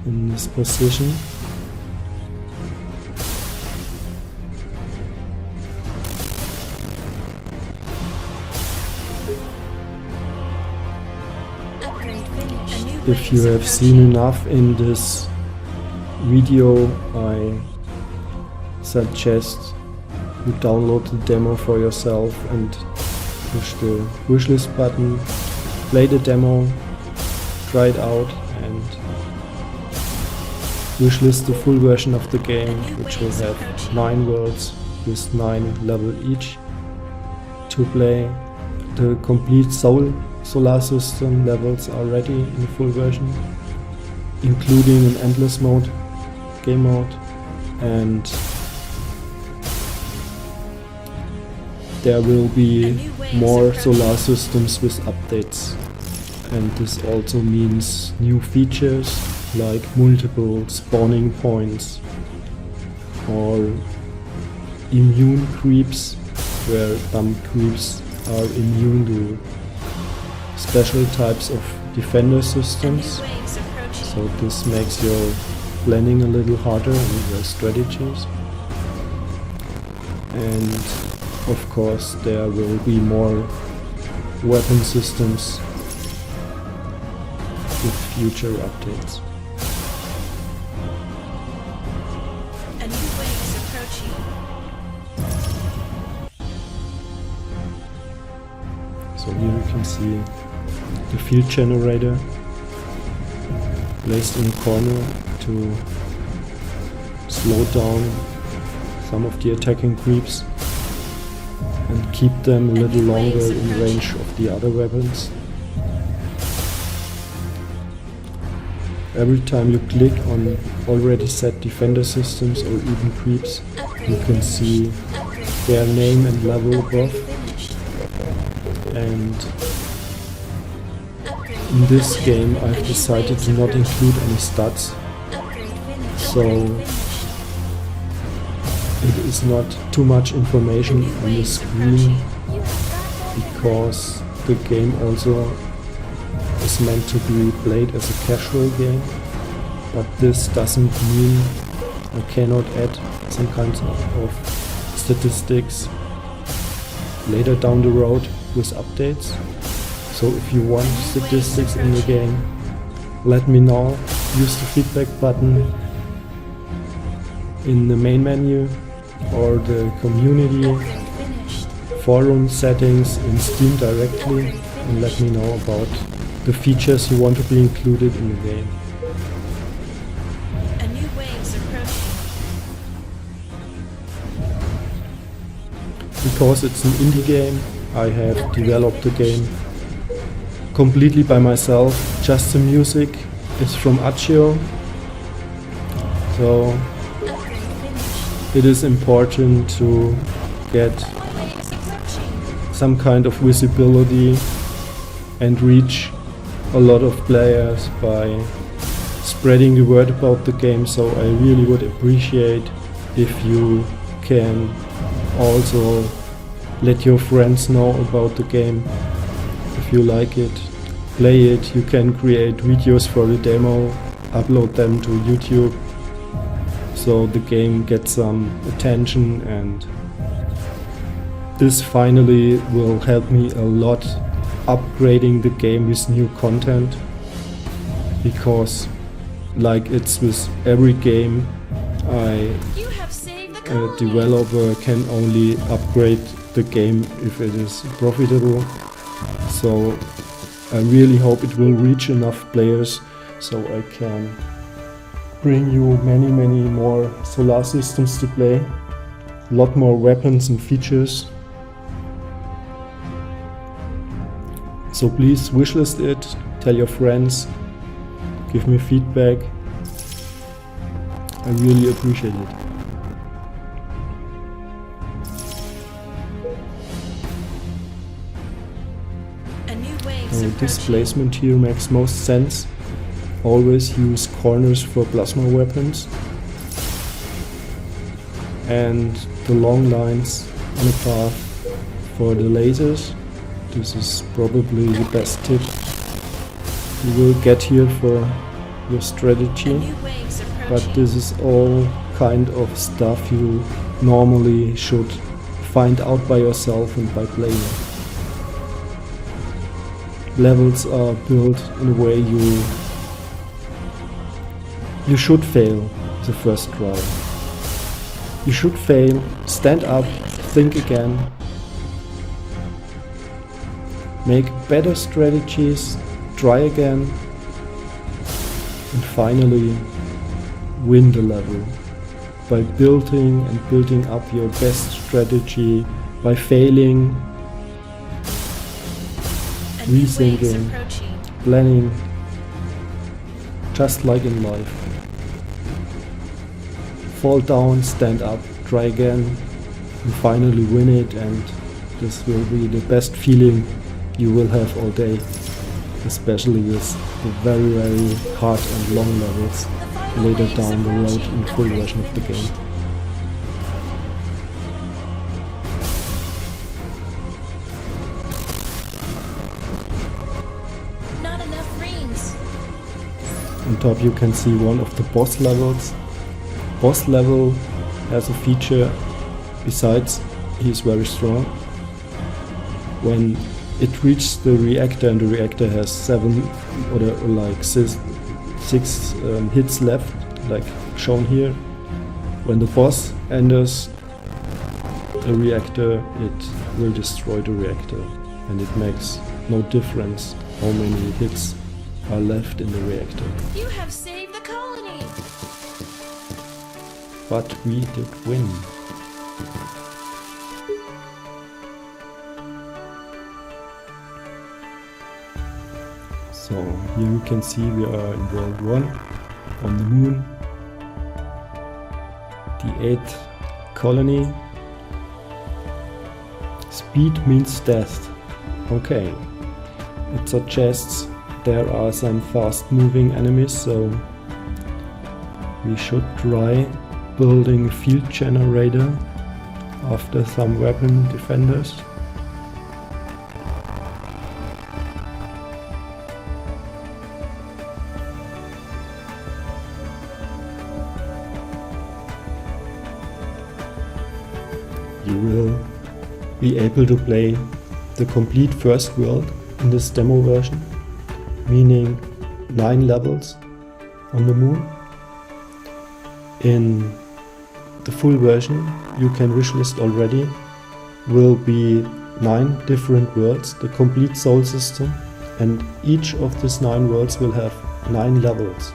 in this position. If you have seen enough in this video, I suggest you download the demo for yourself and push the wishlist button, play the demo, try it out, and wishlist the full version of the game, which will have 9 worlds with 9 levels each to play. The complete solar system levels are ready in the full version, including an endless mode, game mode, and there will be more solar systems with updates. And this also means new features like multiple spawning points or immune creeps, where some creeps are immune to special types of defender systems. So this makes your planning a little harder in your strategies. And of course there will be more weapon systems with future updates. A new way is approaching. So here you can see the field generator placed in a corner to slow down some of the attacking creeps and keep them a little longer in range of the other weapons. Every time you click on already set defender systems or even creeps, you can see their name and level above. And in this game I've decided to not include any stats, so it is not too much information on the screen, because the game also is meant to be played as a casual game, but this doesn't mean I cannot add some kinds of statistics later down the road with updates. So if you want statistics in the game, let me know. Use the feedback button in the main menu or the community Upgrade finished. forum settings in Steam directly, and let me know about the features you want to be included in the game. A new wave's approaching. Because it's an indie game, I have developed the game completely by myself. Just the music is from Accio. So Upgrade finished. it is important to get Waves approaching. some kind of visibility and reach a lot of players by spreading the word about the game. So I really would appreciate if you can also let your friends know about the game. If you like it, play it. You can create videos for the demo, upload them to YouTube, so the game gets some attention, and this finally will help me a lot upgrading the game with new content, because like it's with every game, You have saved the a colony. developer can only upgrade the game if it is profitable. So I really hope it will reach enough players so I can bring you many more solar systems to play, a lot more weapons and features. So please wishlist it, tell your friends, give me feedback. I really appreciate it. A new wave's approaching. This placement here makes most sense. Always use corners for plasma weapons and the long lines on the path for the lasers. This is probably the best tip you will get here for your A strategy, new wave's approaching. but this is all kind of stuff you normally should find out by yourself and by playing. Levels are built in a way you should fail the first try. You should fail, stand up, think again, make better strategies, try again, and finally win the level by building and building up your best strategy, by failing, A new wave's rethinking, approaching. planning, just like in life. Fall down, stand up, try again, and finally win it, and this will be the best feeling you will have all day, especially with the very hard and long levels later down the road in the full version of the game. Not enough rings. On top you can see one of the boss levels. Boss level has a feature, besides he's very strong. When it reaches the reactor, and the reactor has 7 or like 6 hits left, like shown here. When the boss enters the reactor, it will destroy the reactor, and it makes no difference how many hits are left in the reactor. You have saved the colony. But we did win. So here you can see we are in World 1 on the moon. The 8th colony. Speed means death. Okay. It suggests there are some fast moving enemies, so we should try building a field generator after some weapon defenders. You will be able to play the complete first world in this demo version, meaning 9 levels on the moon. In the full version, you can wishlist already, will be 9 different worlds, the complete solar system, and each of these 9 worlds will have 9 levels.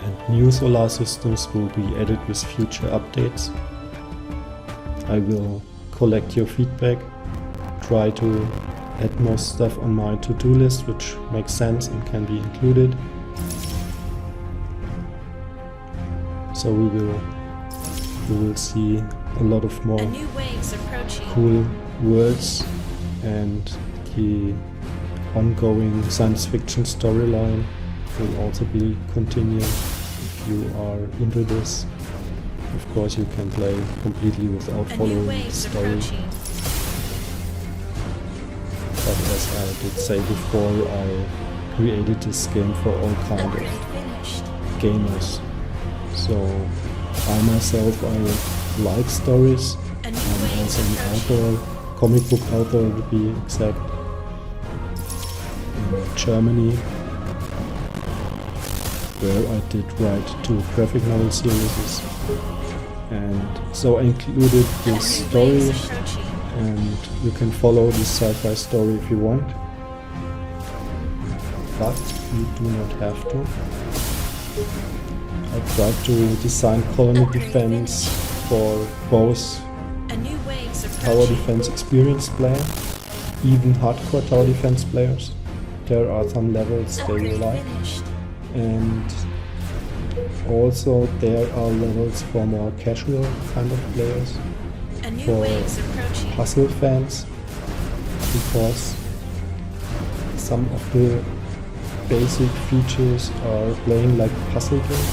And new solar systems will be added with future updates. I will collect your feedback, try to add more stuff on my to-do list which makes sense and can be included. So we will see a lot of more cool worlds, and the ongoing science fiction storyline will also be continued. If you are into this, of course you can play completely without following the story. But as I did say before, I created this game for all kind of gamers. So I myself, I like stories. I'm also an author, comic book author to be exact, in Germany, where I did write 2 graphic novel series. And so I included this story, and you can follow this sci-fi story if you want, but you do not have to. I tried to design colony defense for both tower defense experienced players, even hardcore tower defense players. There are some levels they will like, and also there are levels for more casual kind of players, for puzzle fans, because some of the basic features are playing like a puzzle game,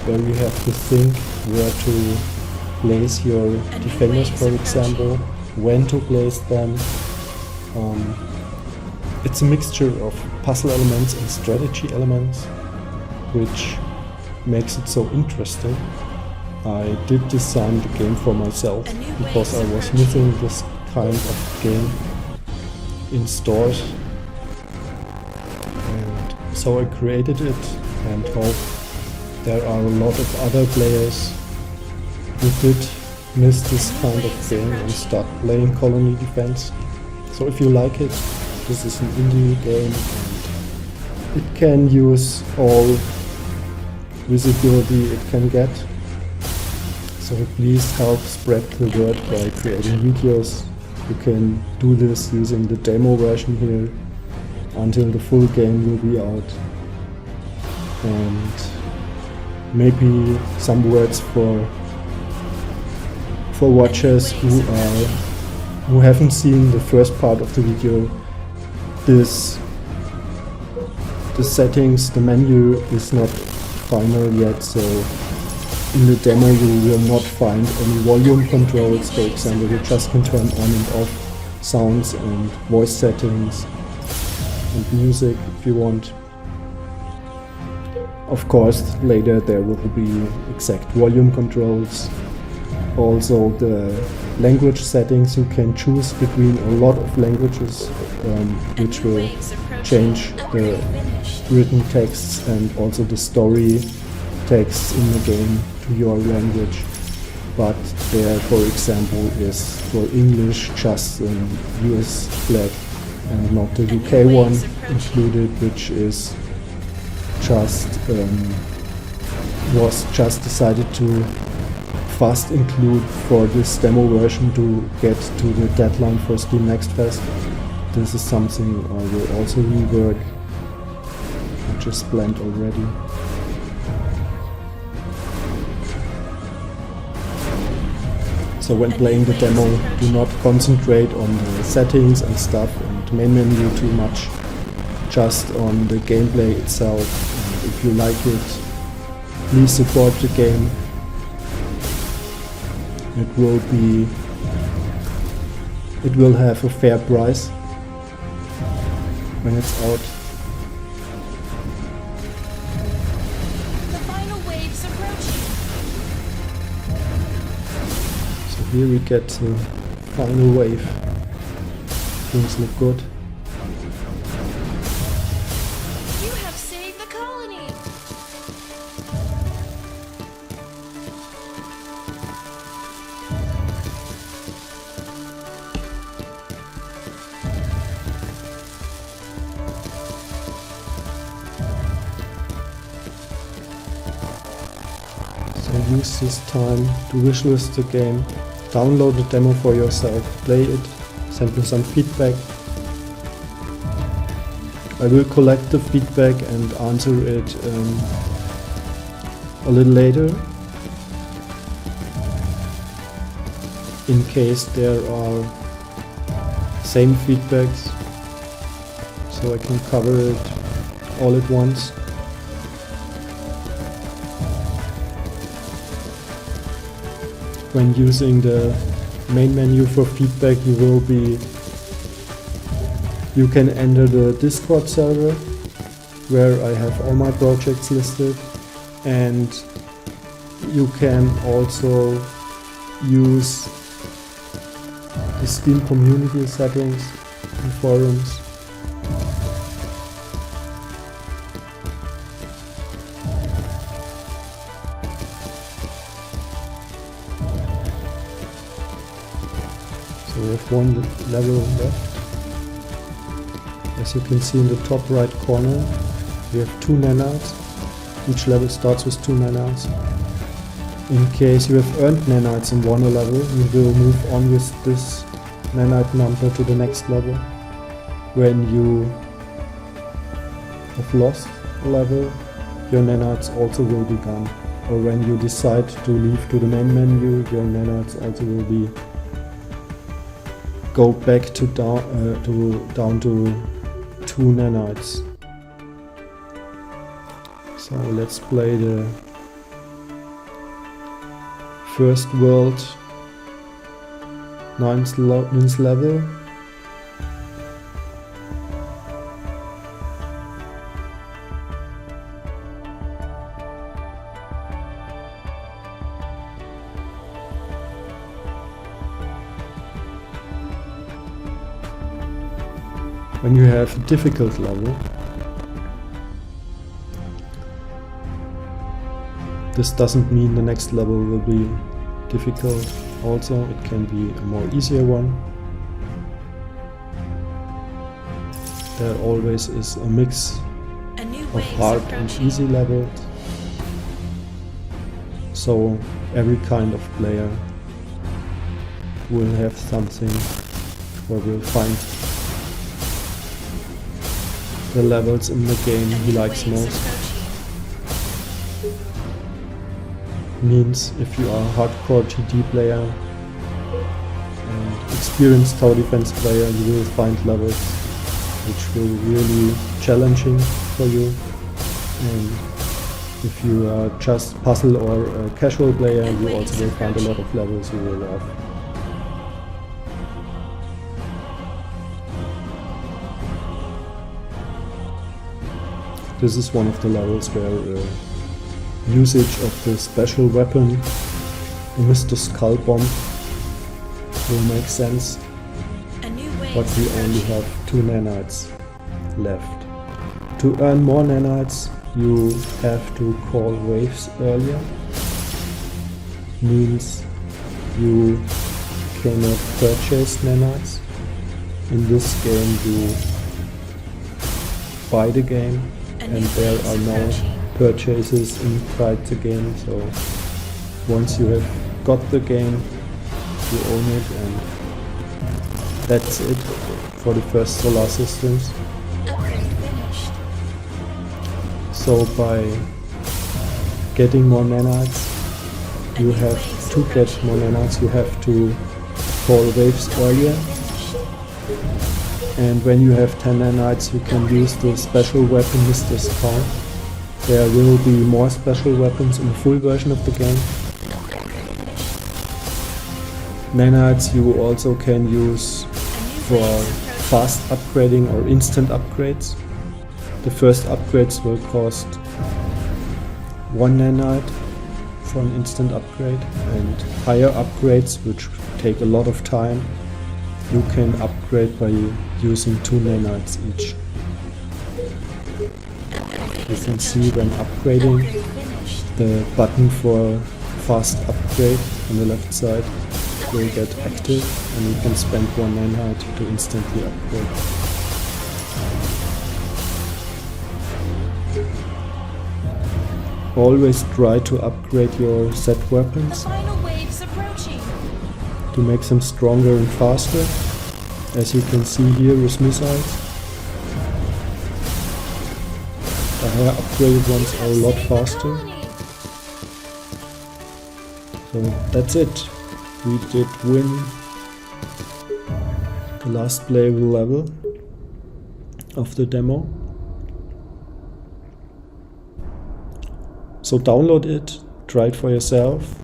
where you have to think where to place your defenders, for example, when to place them. It's a mixture of puzzle elements and strategy elements, which makes it so interesting. I did design the game for myself because I was missing this kind of game in stores, and so I created it and hope there are a lot of other players who did miss this kind of game and start playing colony defense. So if you like it, this is an indie game and it can use all visibility it can get. So please help spread the word by creating videos. You can do this using the demo version here until the full game will be out. And maybe some words for watchers who haven't seen the first part of the video. The settings, the menu is not final yet, so in the demo you will not find any volume controls, for example. You just can turn on and off sounds and voice settings and music if you want. Of course, later there will be exact volume controls. Also the language settings, you can choose between a lot of languages, which will change the written texts and also the story texts in the game to your language. But there, for example, is for English just an US flag and not the UK one included, which is just was just decided to fast include for this demo version to get to the deadline for Steam Next Fest. This is something I will also rework, which is planned already. So when playing the demo, do not concentrate on the settings and stuff and main menu too much, just on the gameplay itself. And if you like it, please support the game. It will have a fair price when it's out. The final wave's approaching. So Here we get the final wave. Things look good. You have saved the colony. So use this time to wishlist the game, download the demo for yourself, play it, send me some feedback. I will collect the feedback and answer it a little later, in case there are same feedbacks, so I can cover it all at once. When using the main menu for feedback, you can enter the Discord server where I have all my projects listed, and you can also use the Steam community settings and forums. So we have one level left. As you can see in the top right corner, we have 2 nanites. Each level starts with 2 nanites. In case you have earned nanites in one level, you will move on with this nanite number to the next level. When you have lost a level, your nanites also will be gone. Or when you decide to leave to the main menu, your nanites also will be go back to down to 2 nanites. So let's play the first world 9th level. When you have a difficult level, this doesn't mean the next level will be difficult. Also, it can be a more easier one. There always is a mix A new of wave hard is and approaching. easy levels. So every kind of player will have something where will find the levels in the game A he new likes wave is most. approaching. Means if you are a hardcore GD player and experienced tower defense player, you will find levels which will be really challenging for you. And if you are just puzzle or a casual player, you also will find a lot of levels you will love. This is one of the levels where usage of the special weapon, Mr. Skull Bomb, will make sense, A new wave but is we only approaching. have 2 nanites left. To earn more nanites, you have to call waves earlier. Means you cannot purchase nanites. In this game you buy the game, A and new there wave is are no approaching. purchases inside the game. So once you have got the game, you own it, and that's it for the first solar systems. Upgrade finished. So by getting more nanites, A you new have wave is to get approaching. more nanites, you have to call waves earlier. Finished. And when you have 10 nanites, you can use the special weapon Mr. Skull. There will be more special weapons in the full version of the game. Nanites you also can use A new for wave is approaching. fast upgrading or instant upgrades. The first upgrades will cost 1 nanite for for an instant upgrade, and higher upgrades, which take a lot of time, you can upgrade by using 2 nanites each. You can see when upgrading, Upgrade finished. the button for fast upgrade on the left side will get active, and you can spend 1 nanite to instantly upgrade. Always try to upgrade your set The weapons final wave's approaching. to make them stronger and faster. As you can see here with missiles, the higher upgraded ones are a lot faster. So that's it. We did win the last playable level of the demo. So download it, try it for yourself.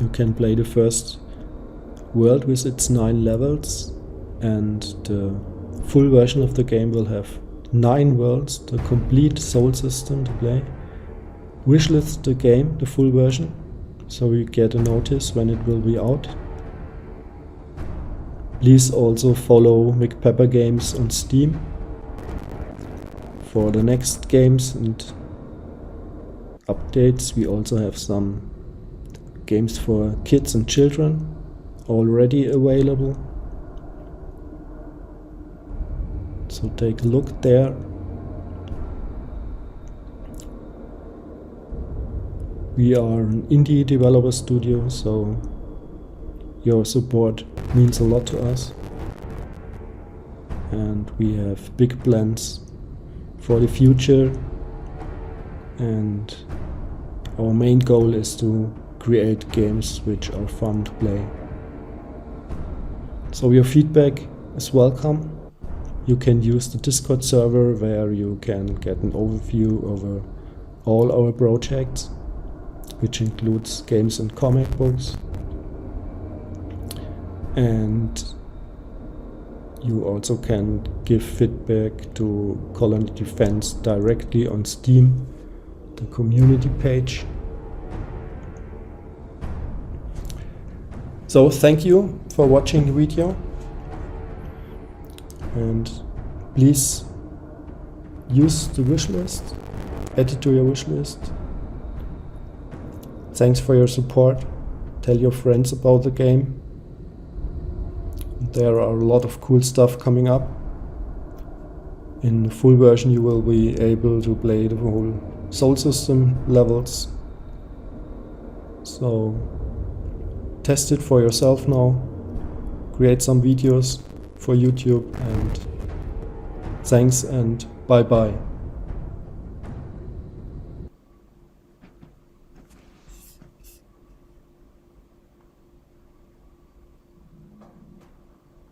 You can play the first world with its 9 levels, and the full version of the game will have 9 worlds, the complete soul system to play. Wishlist the game, the full version, so you get a notice when it will be out. Please also follow McPeppergames on Steam for the next games and updates. We also have some games for kids and children already available, so take a look there. We are an indie developer studio, so your support means a lot to us, and we have big plans for the future, and our main goal is to create games which are fun to play. So your feedback is welcome. You can use the Discord server, where you can get an overview over all our projects, which includes games and comic books. And you also can give feedback to Colony Defense directly on Steam, the community page. So thank you for watching the video, and please use the wishlist, add it to your wishlist. Thanks for your support. Tell your friends about the game. There are a lot of cool stuff coming up. In the full version you will be able to play the whole soul system levels. So test it for yourself now. Create some videos for YouTube, and thanks and bye bye.